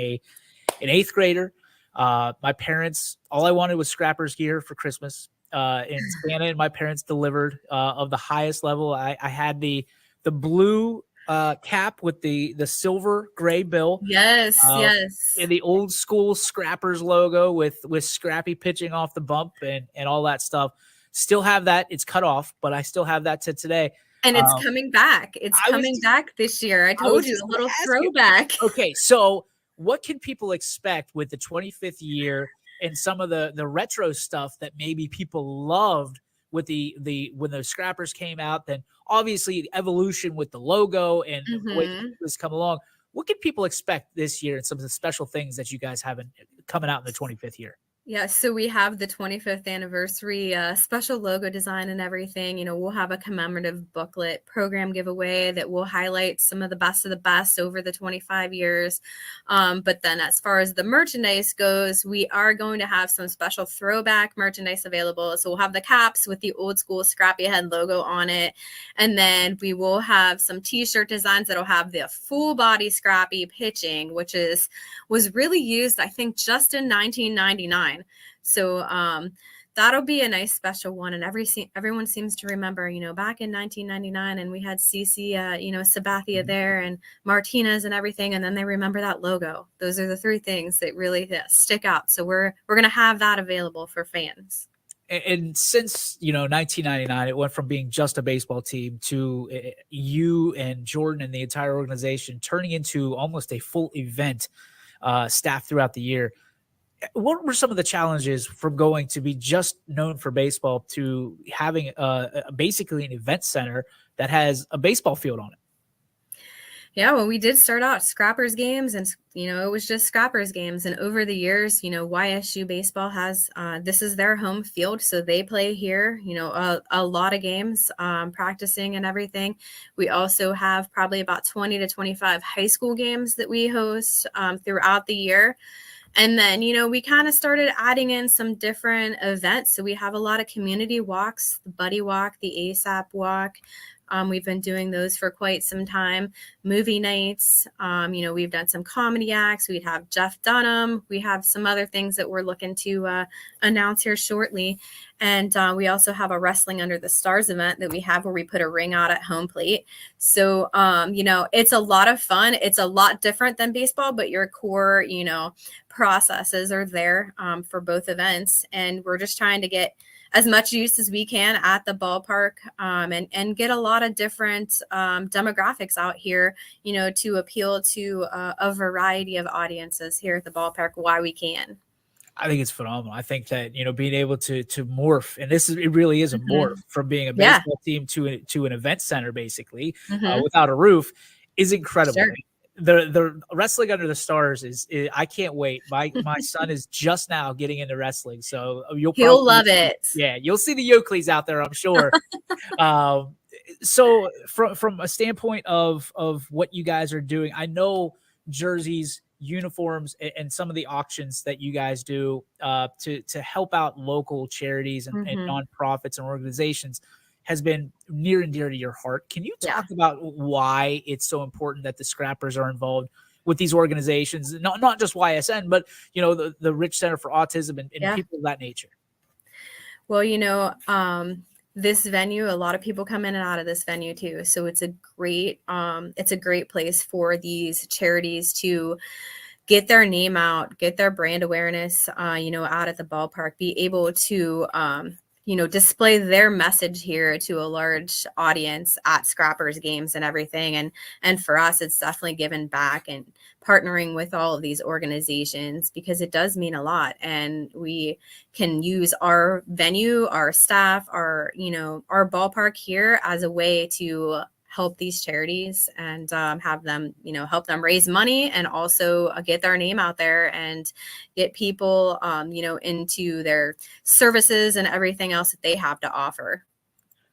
an eighth grader. My parents, all I wanted was Scrappers gear for Christmas. And Santa and my parents delivered of the highest level. I had the blue cap with the silver gray bill. Yes, yes. And the old school Scrappers logo with Scrappy pitching off the bump and all that stuff. Still have that. It's cut off, but I still have that to today. And it's coming back. It's coming back this year. I told you, a little throwback. Okay, so what can people expect with the 25th year and some of the retro stuff that maybe people loved with the when the Scrappers came out? Then obviously the evolution with the logo and the way this come along. What can people expect this year and some of the special things that you guys have coming out in the 25th year? Yeah, so we have the 25th anniversary special logo design and everything. We'll have a commemorative booklet program giveaway that will highlight some of the best over the 25 years. But then as far as the merchandise goes, we are going to have some special throwback merchandise available. So we'll have the caps with the old school Scrappy Head logo on it. And then we will have some t-shirt designs that'll have the full body Scrappy pitching, which was really used, I think, just in 1999. So that'll be a nice special one. And everyone seems to remember, back in 1999, and we had CC, Sabathia there and Martinez and everything. And then they remember that logo. Those are the three things that really stick out. So we're going to have that available for fans. And since 1999, it went from being just a baseball team to you and Jordan and the entire organization turning into almost a full event staff throughout the year. What were some of the challenges from going to be just known for baseball to having basically an event center that has a baseball field on it? Yeah, well, we did start out Scrappers games, and it was just Scrappers games. And over the years, YSU baseball has this is their home field, so they play here. A lot of games, practicing and everything. We also have probably about 20 to 25 high school games that we host throughout the year. And then, we kind of started adding in some different events. So we have a lot of community walks, the Buddy Walk, the ASAP Walk. We've been doing those for quite some time. Movie nights, we've done some comedy acts. We have Jeff Dunham. We have some other things that we're looking to announce here shortly. And we also have a Wrestling Under the Stars event that we have where we put a ring out at home plate. So, it's a lot of fun. It's a lot different than baseball, but your core, processes are there for both events. And we're just trying to get as much use as we can at the ballpark and get a lot of different demographics out here, to appeal to a variety of audiences here at the ballpark while we can. I think it's phenomenal. I think that, being able to morph, and it really is a morph from being a baseball team to an event center, basically, without a roof, is incredible. Sure. The Wrestling Under the Stars is I can't wait. My son is just now getting into wrestling, so he'll love it. Yeah, you'll see the Yoakleys out there, I'm sure. So from a standpoint of what you guys are doing, I know jerseys, uniforms, and some of the auctions that you guys do to help out local charities and nonprofits and organizations has been near and dear to your heart. Can you talk about why it's so important that the Scrappers are involved with these organizations? Not just YSN, but the Rich Center for Autism and people of that nature. Well, this venue, a lot of people come in and out of this venue too. So it's a great place for these charities to get their name out, get their brand awareness, out at the ballpark, be able to, display their message here to a large audience at Scrappers games and everything. And for us, it's definitely giving back and partnering with all of these organizations because it does mean a lot. And we can use our venue, our staff, our ballpark here as a way to help these charities and have them, help them raise money and also get their name out there and get people, into their services and everything else that they have to offer.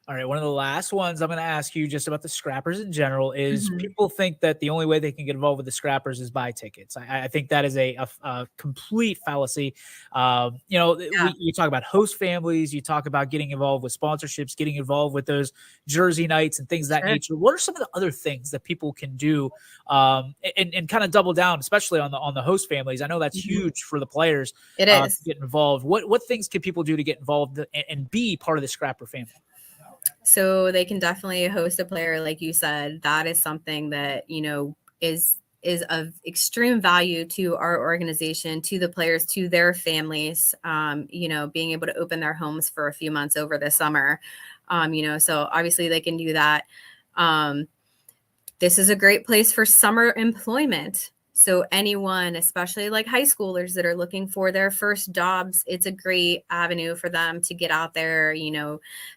All right. One of the last ones I'm going to ask you just about the Scrappers in general is people think that the only way they can get involved with the Scrappers is buy tickets. I think that is a complete fallacy. You talk about host families, you talk about getting involved with sponsorships, getting involved with those jersey nights and things of that nature. What are some of the other things that people can do and kind of double down, especially on the host families? I know that's huge for the players. It is. To get involved. What things can people do to get involved and be part of the Scrapper family? So they can definitely host a player, like you said. That is something that, is of extreme value to our organization, to the players, to their families, being able to open their homes for a few months over the summer. So obviously they can do that. This is a great place for summer employment. So anyone, especially like high schoolers that are looking for their first jobs, it's a great avenue for them to get out there,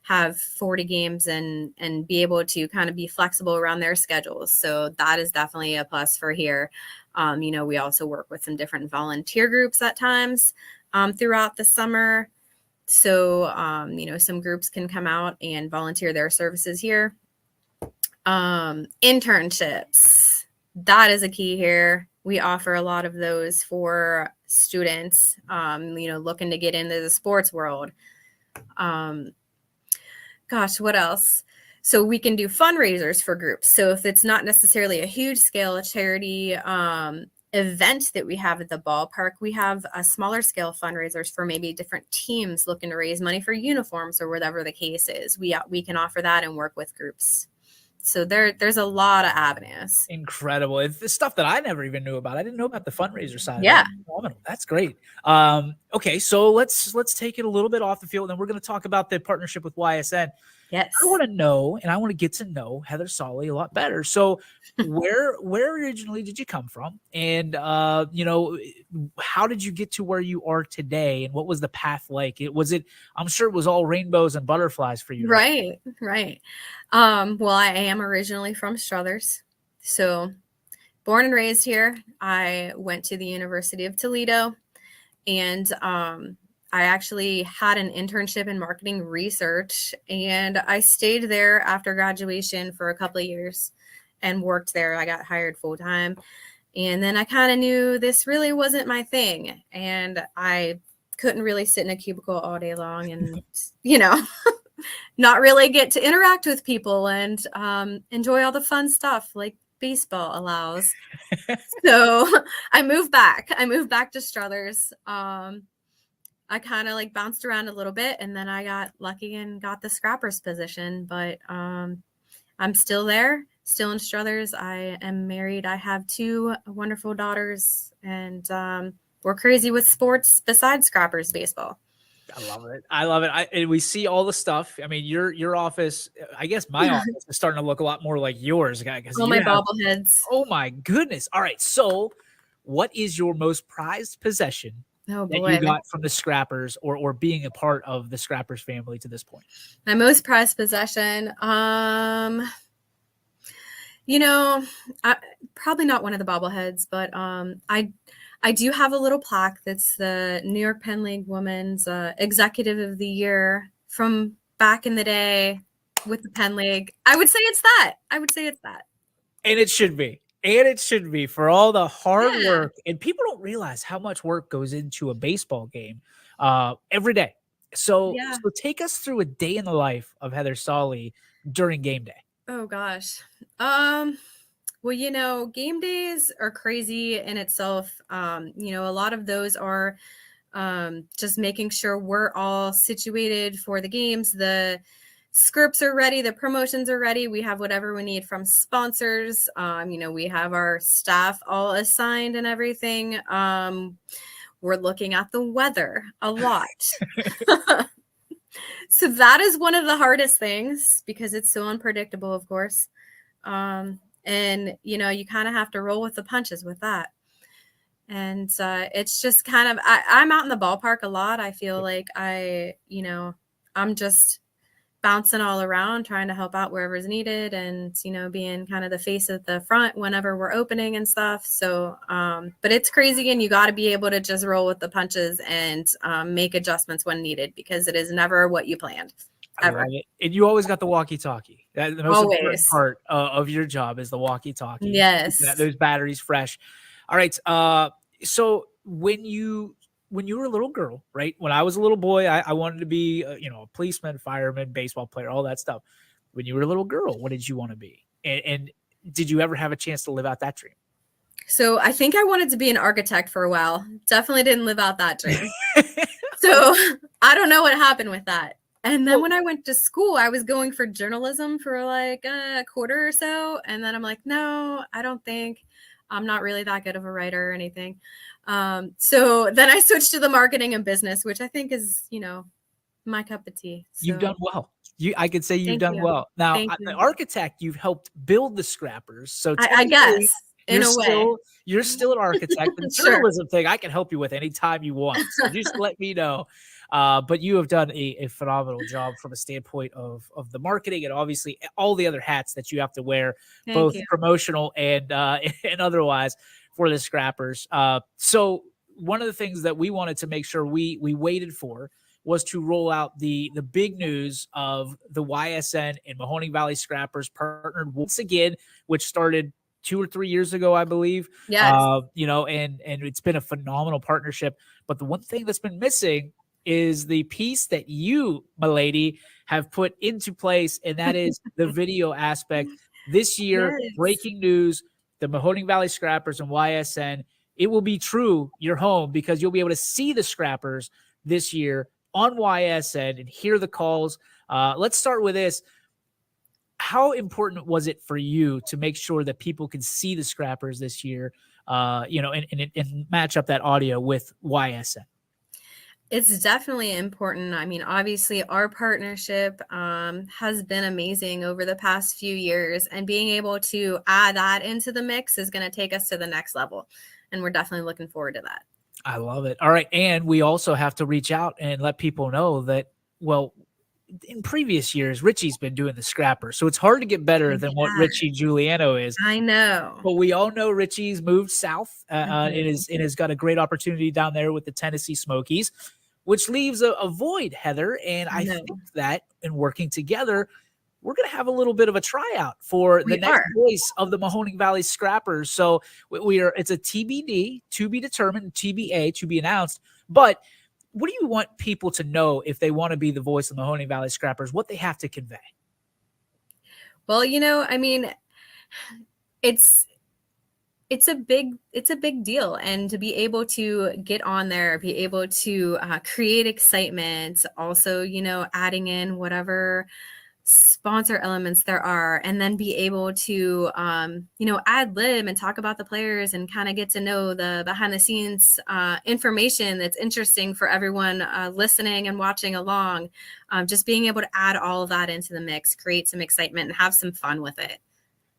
have 40 games and be able to kind of be flexible around their schedules. So that is definitely a plus for here. We also work with some different volunteer groups at times throughout the summer. So, some groups can come out and volunteer their services here. Internships, that is a key here. We offer a lot of those for students, looking to get into the sports world. What else? So we can do fundraisers for groups. So if it's not necessarily a huge scale charity event that we have at the ballpark, we have a smaller scale fundraisers for maybe different teams looking to raise money for uniforms or whatever the case is. We can offer that and work with groups. So there's a lot of avenues. Incredible. It's stuff that I never even knew about. I didn't know about the fundraiser side. Yeah. That's great. Okay. So let's take it a little bit off the field and we're going to talk about the partnership with YSN. Yes. I want to know, and I want to get to know Heather Solly a lot better. So where originally did you come from? And, how did you get to where you are today? And what was the path like? I'm sure it was all rainbows and butterflies for you. Right. Well, I am originally from Struthers. So born and raised here. I went to the University of Toledo and, I actually had an internship in marketing research and I stayed there after graduation for a couple of years and worked there. I got hired full time. And then I kind of knew this really wasn't my thing. And I couldn't really sit in a cubicle all day long and, not really get to interact with people and enjoy all the fun stuff like baseball allows. So I moved back. To Struthers. I kind of like bounced around a little bit, and then I got lucky and got the scrappers position. But I'm still there, still in Struthers. I am married. I have 2 wonderful daughters, and we're crazy with sports besides scrappers baseball. I love it. I love it. And we see all the stuff. I mean, your office, I guess my office is starting to look a lot more like yours, guy. All my bobbleheads. Oh my goodness. All right. So what is your most prized possession that you got from the Scrappers or being a part of the Scrappers family to this point? My most prized possession, probably not one of the bobbleheads, but I do have a little plaque that's the New York Penn League Women's Executive of the Year from back in the day with the Penn League. I would say it's that. And it should be. And it should be for all the hard work. And people don't realize how much work goes into a baseball game every day. So take us through a day in the life of Heather Solly during game day. Oh, gosh. Well, game days are crazy in itself. A lot of those are just making sure we're all situated for the games. The scripts are ready. The promotions are ready. We have whatever we need from sponsors. We have our staff all assigned and everything. We're looking at the weather a lot. So that is one of the hardest things because it's so unpredictable, of course. And, you kind of have to roll with the punches with that. And it's just kind of, I'm out in the ballpark a lot. I feel like I'm just bouncing all around, trying to help out wherever is needed and, being kind of the face at the front whenever we're opening and stuff. So, but it's crazy and you got to be able to just roll with the punches and make adjustments when needed because it is never what you planned. Ever. And you always got the walkie-talkie. That's the most important part of your job is the walkie-talkie. Yes. Those batteries fresh. All right. So when you were a little girl, right? When I was a little boy, I wanted to be, a policeman, fireman, baseball player, all that stuff. When you were a little girl, what did you want to be? And did you ever have a chance to live out that dream? So I think I wanted to be an architect for a while. Definitely didn't live out that dream. So I don't know what happened with that. And then when I went to school, I was going for journalism for like a quarter or so. And then I'm like, no, I don't think I'm not really that good of a writer or anything. So then I switched to the marketing and business, which I think is, my cup of tea. So. You've done well. I could say you've done well. Now, the architect, you've helped build the Scrappers. So I guess in a way. You're still an architect. The journalism thing I can help you with anytime you want. So just let me know. But you have done a phenomenal job from a standpoint of the marketing and obviously all the other hats that you have to wear, both promotional and otherwise for the Scrappers. So one of the things that we wanted to make sure we waited for was to roll out the big news of the YSN and Mahoning Valley Scrappers partnered once again, which started 2 or 3 years ago, I believe. Yes. And it's been a phenomenal partnership. But the one thing that's been missing is the piece that you, my lady, have put into place, and that is the video aspect. This year, breaking news, the Mahoning Valley Scrappers and YSN, it will be true, your home, because you'll be able to see the Scrappers this year on YSN and hear the calls. Let's start with this. How important was it for you to make sure that people can see the Scrappers this year, and match up that audio with YSN? It's definitely important. I mean, obviously, our partnership has been amazing over the past few years, and being able to add that into the mix is going to take us to the next level. And we're definitely looking forward to that. I love it. All right. And we also have to reach out and let people know that, well, in previous years, Richie's been doing the Scrapper. So it's hard to get better than what Richie Giuliano is. I know. But we all know Richie's moved south and has got a great opportunity down there with the Tennessee Smokies, which leaves a void, Heather. And I think that in working together, we're going to have a little bit of a tryout for the next voice of the Mahoning Valley Scrappers. So it's a TBD, to be determined, TBA, to be announced. But what do you want people to know if they want to be the voice of the Mahoning Valley Scrappers, what they have to convey? Well, I mean, it's a big deal, and to be able to get on there, be able to create excitement, also, adding in whatever sponsor elements there are, and then be able to ad lib and talk about the players and kind of get to know the behind the scenes information that's interesting for everyone listening and watching along. Just being able to add all of that into the mix, create some excitement and have some fun with it.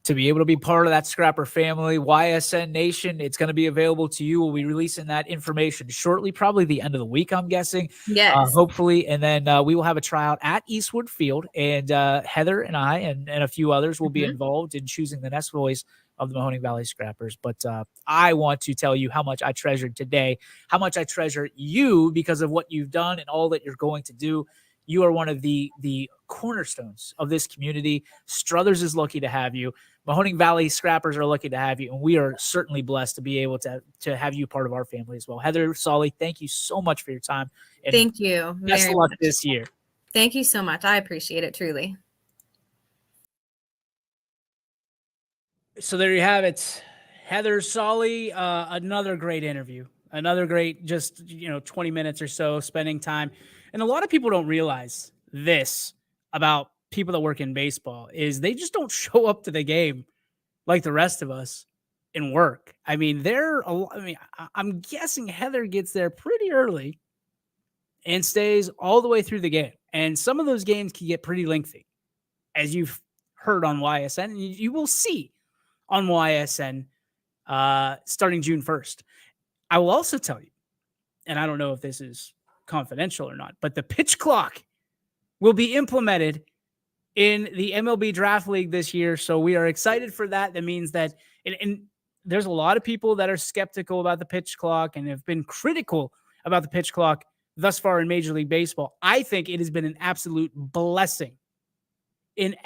To be able to be part of that Scrapper family, YSN Nation, it's going to be available to you. We'll be releasing that information shortly, probably the end of the week, I'm guessing. Yes. Hopefully. And then we will have a tryout at Eastwood Field, and Heather and I and a few others will be involved in choosing the next voice of the Mahoning Valley Scrappers. But I want to tell you how much I treasured today, how much I treasure you because of what you've done and all that you're going to do. You are one of the cornerstones of this community. Struthers is lucky to have you. Mahoning Valley Scrappers are lucky to have you, and we are certainly blessed to be able to have you part of our family as well. Heather, Solly, thank you so much for your time. And thank you. Best of luck this year. Thank you so much. I appreciate it, truly. So there you have it. Heather, Solly, another great interview. Another great, just 20 minutes or so spending time. And a lot of people don't realize this about people that work in baseball is they just don't show up to the game like the rest of us and work. I mean, I'm guessing Heather gets there pretty early and stays all the way through the game. And some of those games can get pretty lengthy, as you've heard on YSN, and you will see on YSN starting June 1st. I will also tell you, and I don't know if this is confidential or not, but the pitch clock will be implemented in the MLB Draft League this year. So we are excited for that. That means that, and there's a lot of people that are skeptical about the pitch clock and have been critical about the pitch clock thus far in Major League Baseball. I think it has been an absolute blessing. It's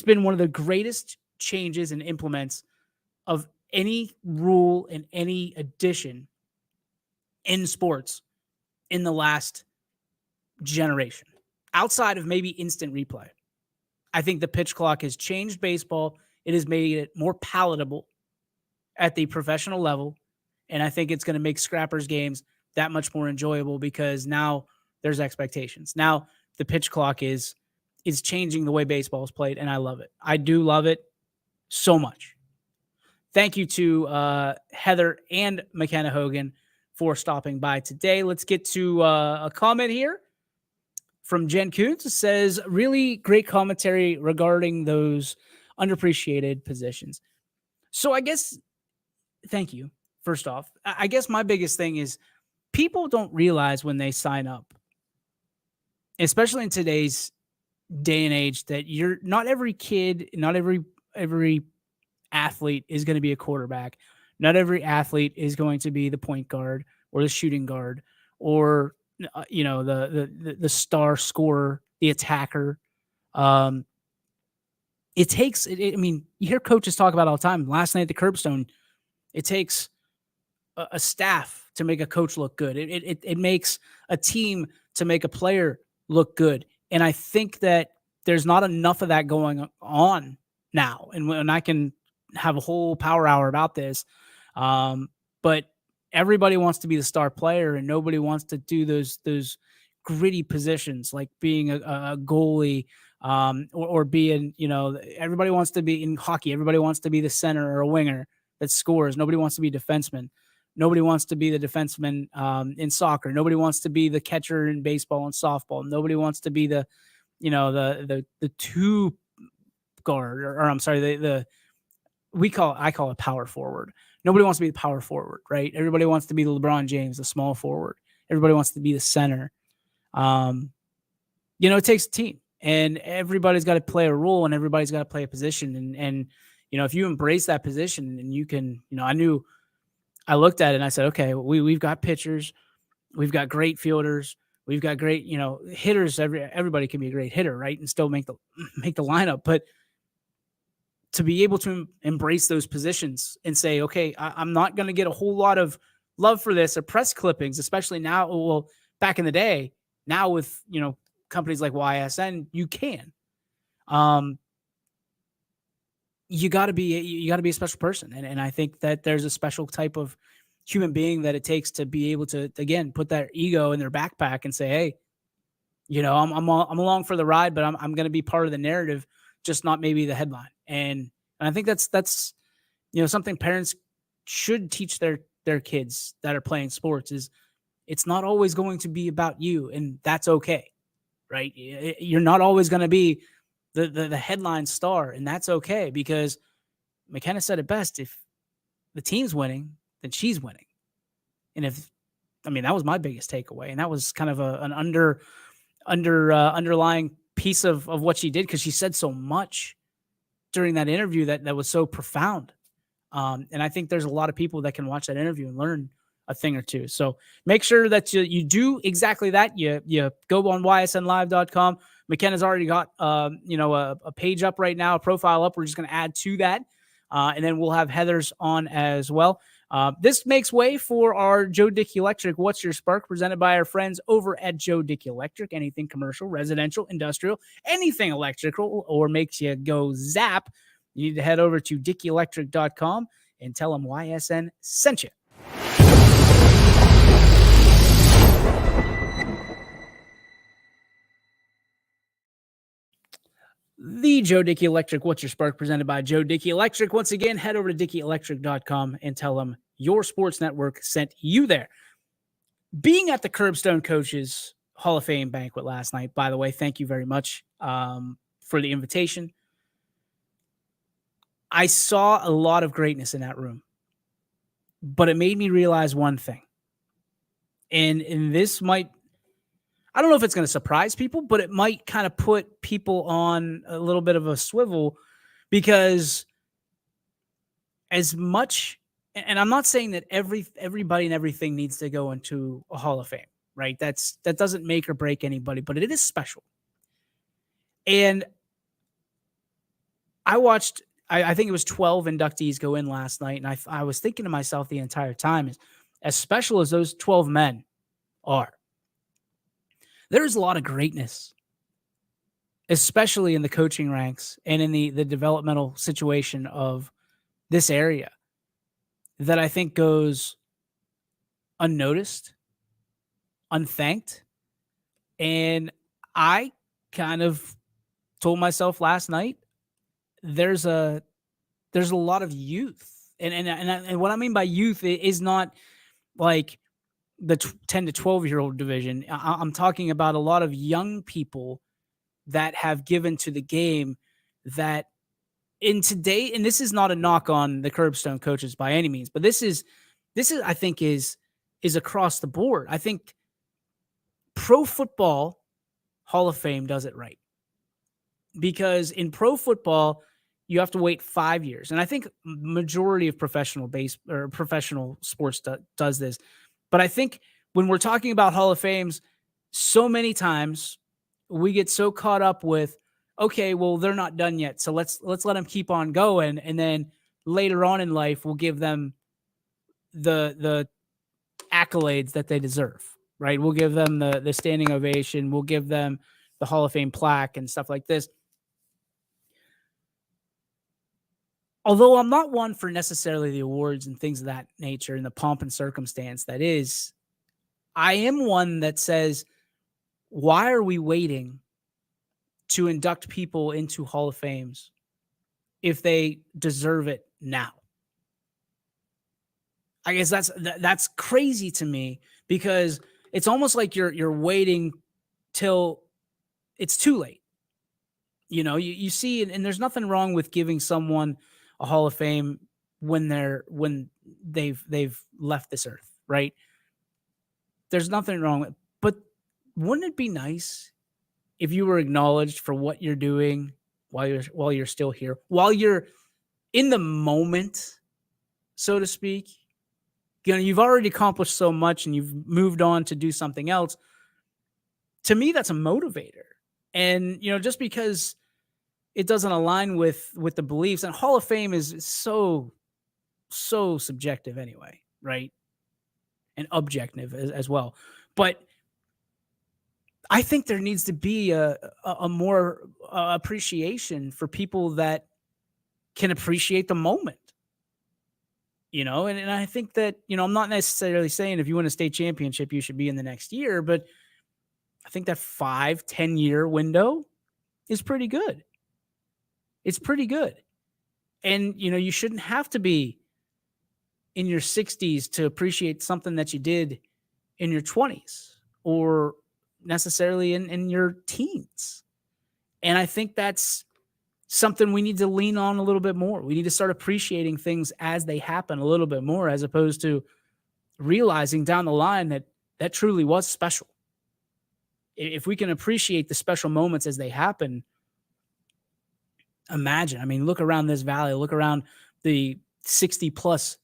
been one of the greatest changes and implements of any rule and any addition in sports in the last generation. Outside of maybe instant replay, I think the pitch clock has changed baseball. It has made it more palatable at the professional level. And I think it's going to make Scrappers games that much more enjoyable because now there's expectations. Now the pitch clock is changing the way baseball is played, and I love it. I do love it so much. Thank you to Heather and McKenna Hogan for stopping by today. Let's get to a comment here from Jen Coons. It says, really great commentary regarding those underappreciated positions. So I guess, thank you. First off, I guess my biggest thing is people don't realize when they sign up, especially in today's day and age, that not every kid, not every athlete is going to be a quarterback. Not every athlete is going to be the point guard or the shooting guard or the star scorer, the attacker. It takes, I mean, you hear coaches talk about all the time. Last night at the Curbstone, it takes a staff to make a coach look good. It makes a team to make a player look good. And I think that there's not enough of that going on now. And when I can have a whole power hour about this, but everybody wants to be the star player and nobody wants to do those gritty positions like being a goalie, or being, everybody wants to be in hockey. Everybody wants to be the center or a winger that scores. Nobody wants to be a defenseman. Nobody wants to be the defenseman in soccer. Nobody wants to be the catcher in baseball and softball. Nobody wants to be the two guard, or I'm sorry, I call it power forward. Nobody wants to be the power forward, right? Everybody wants to be the LeBron James, the small forward. Everybody wants to be the center. It takes a team, and everybody's got to play a role, and everybody's got to play a position. And if you embrace that position, and you can, I looked at it and I said, okay, we've got pitchers, we've got great fielders, we've got great, hitters. Everybody can be a great hitter, right? And still make the lineup, but to be able to embrace those positions and say, okay, I'm not going to get a whole lot of love for this are press clippings, especially now. Well, back in the day, now with, companies like YSN, you can. You got to be a special person, and I think that there's a special type of human being that it takes to be able to, again, put that ego in their backpack and say, hey, I'm along for the ride, but I'm going to be part of the narrative, just not maybe the headline. And I think that's something parents should teach their kids that are playing sports is it's not always going to be about you, and that's okay, right? You're not always going to be the headline star, and that's okay, because McKenna said it best: if the team's winning, then she's winning. And that was my biggest takeaway, and that was kind of an underlying piece of what she did, because she said so much during that interview that was so profound. And I think there's a lot of people that can watch that interview and learn a thing or two. So make sure that you do exactly that. You go on ysnlive.com. McKenna's already got a page up right now, a profile up. We're just going to add to that. And then we'll have Heather's on as well. This makes way for our Joe Dickey Electric What's Your Spark, presented by our friends over at Joe Dickey Electric. Anything commercial, residential, industrial, anything electrical or makes you go zap, you need to head over to dickeyelectric.com and tell them YSN sent you. The Joe Dickey Electric What's Your Spark, presented by Joe Dickey Electric. Once again, head over to dickeyelectric.com and tell them your sports network sent you there. Being at the Curbstone Coaches Hall of Fame banquet last night, by the way, thank you very much for the invitation. I saw a lot of greatness in that room, but it made me realize one thing. And this might, I don't know if it's going to surprise people, but it might kind of put people on a little bit of a swivel, because as much, and I'm not saying that everybody and everything needs to go into a Hall of Fame, right? That doesn't make or break anybody, but it is special. And I watched, I think it was 12 inductees go in last night, and I was thinking to myself the entire time, as special as those 12 men are, there's a lot of greatness, especially in the coaching ranks and in the developmental situation of this area, that I think goes unnoticed, unthanked. And I kind of told myself last night, there's a lot of youth. And what I mean by youth is not like the 10 to 12-year-old division. I'm talking about a lot of young people that have given to the game, that in today, and this is not a knock on the Curbstone Coaches by any means, but this is I think is across the board. I think Pro Football Hall of Fame does it right, because in pro football, you have to wait 5 years. And I think majority of professional sports does this. But I think when we're talking about Hall of Fames, so many times we get so caught up with, okay, well, they're not done yet, so let's let them keep on going, and then later on in life we'll give them the accolades that they deserve, right? We'll give them the standing ovation, we'll give them the Hall of Fame plaque and stuff like this. Although I'm not one for necessarily the awards and things of that nature and the pomp and circumstance that is, I am one that says, why are we waiting to induct people into Hall of Fames if they deserve it now? I guess that's crazy to me, because it's almost like you're waiting till it's too late. You see, and there's nothing wrong with giving someone a Hall of Fame when they've left this earth, right? There's nothing wrong with it. But wouldn't it be nice if you were acknowledged for what you're doing while you're still here, while you're in the moment, so to speak? You've already accomplished so much and you've moved on to do something else. To me, that's a motivator. And, just because it doesn't align with the beliefs, and Hall of Fame is so subjective anyway, right? and objective as well. But I think there needs to be a more appreciation for people that can appreciate the moment, and I think that, I'm not necessarily saying if you win a state championship, you should be in the next year, but I think that 5-10 year window is pretty good. It's pretty good. And, you shouldn't have to be in your 60s to appreciate something that you did in your 20s or necessarily in your teens. And I think that's something we need to lean on a little bit more. We need to start appreciating things as they happen a little bit more, as opposed to realizing down the line that truly was special. If we can appreciate the special moments as they happen, imagine, look around this valley, look around the 60 plus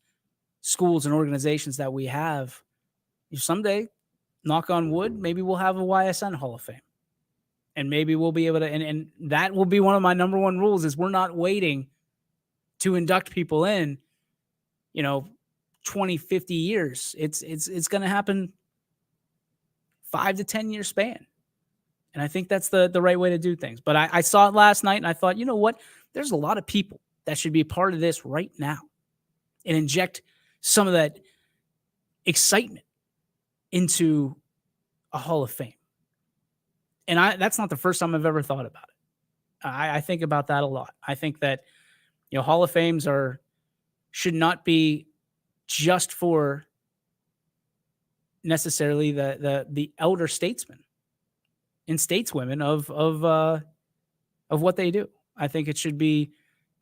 schools and organizations that we have. Someday, knock on wood, maybe we'll have a YSN Hall of Fame. And maybe we'll be able to, and that will be one of my number one rules, is we're not waiting to induct people in, 20, 50 years. It's going to happen 5 to 10 year span. And I think that's the right way to do things. But I saw it last night and I thought, you know what? There's a lot of people that should be a part of this right now and inject some of that excitement into a Hall of Fame. And that's not the first time I've ever thought about it. I think about that a lot. I think that, Hall of Fames should not be just for necessarily the elder statesmen and stateswomen of what they do. I think it should be,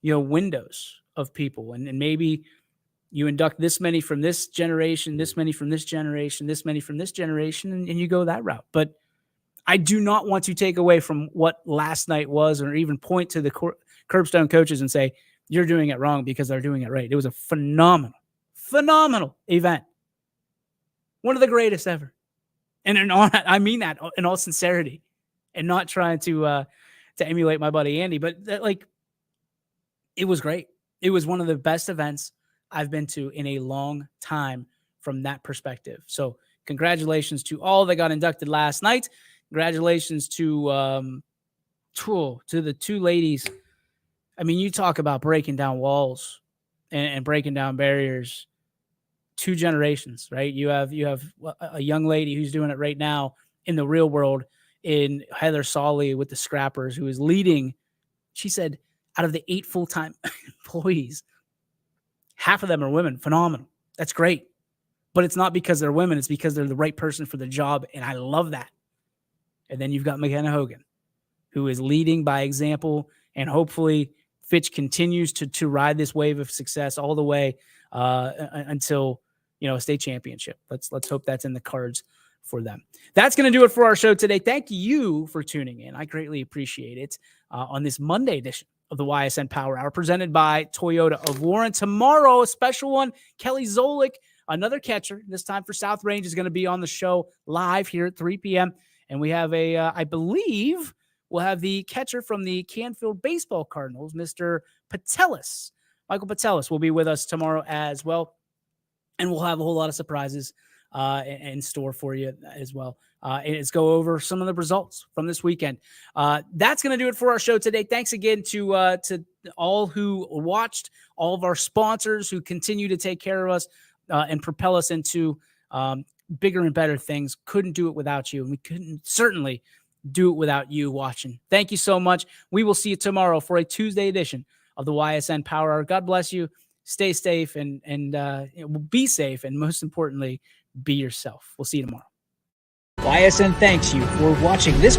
windows of people, and maybe you induct this many from this generation, this many from this generation, this many from this generation, and you go that route. But I do not want to take away from what last night was, or even point to the Curbstone coaches and say, you're doing it wrong because they're doing it right. It was a phenomenal event. One of the greatest ever. And I mean that in all sincerity, and not trying to emulate my buddy Andy, but it was great. It was one of the best events I've been to in a long time from that perspective. So congratulations to all that got inducted last night. Congratulations to the two ladies. You talk about breaking down walls and breaking down barriers. 2 generations, right? You have a young lady who's doing it right now in the real world, in Heather Solly with the Scrappers, who is leading. She said out of the 8 full-time employees, half of them are women. Phenomenal. That's great. But it's not because they're women. It's because they're the right person for the job. And I love that. And then you've got McKenna Hogan, who is leading by example. And hopefully Fitch continues to ride this wave of success all the way until, a state championship. Let's hope that's in the cards for them. That's going to do it for our show today. Thank you for tuning in. I greatly appreciate it on this Monday edition of the Ysn Power Hour, presented by Toyota of Warren. Tomorrow, a special one, Kelly Zolik, another catcher, this time for South Range, is going to be on the show live here at 3 p.m. And we have I believe we'll have the catcher from the Canfield Baseball Cardinals, Mr. Patelis. Michael Patelis will be with us tomorrow as well. And we'll have a whole lot of surprises in store for you as well. And let's go over some of the results from this weekend. That's going to do it for our show today. Thanks again to all who watched, all of our sponsors who continue to take care of us and propel us into bigger and better things. Couldn't do it without you. And we couldn't certainly do it without you watching. Thank you so much. We will see you tomorrow for a Tuesday edition of the Ysn Power Hour. God bless you. Stay safe and be safe. And most importantly, be yourself. We'll see you tomorrow. Ysn thanks you for watching this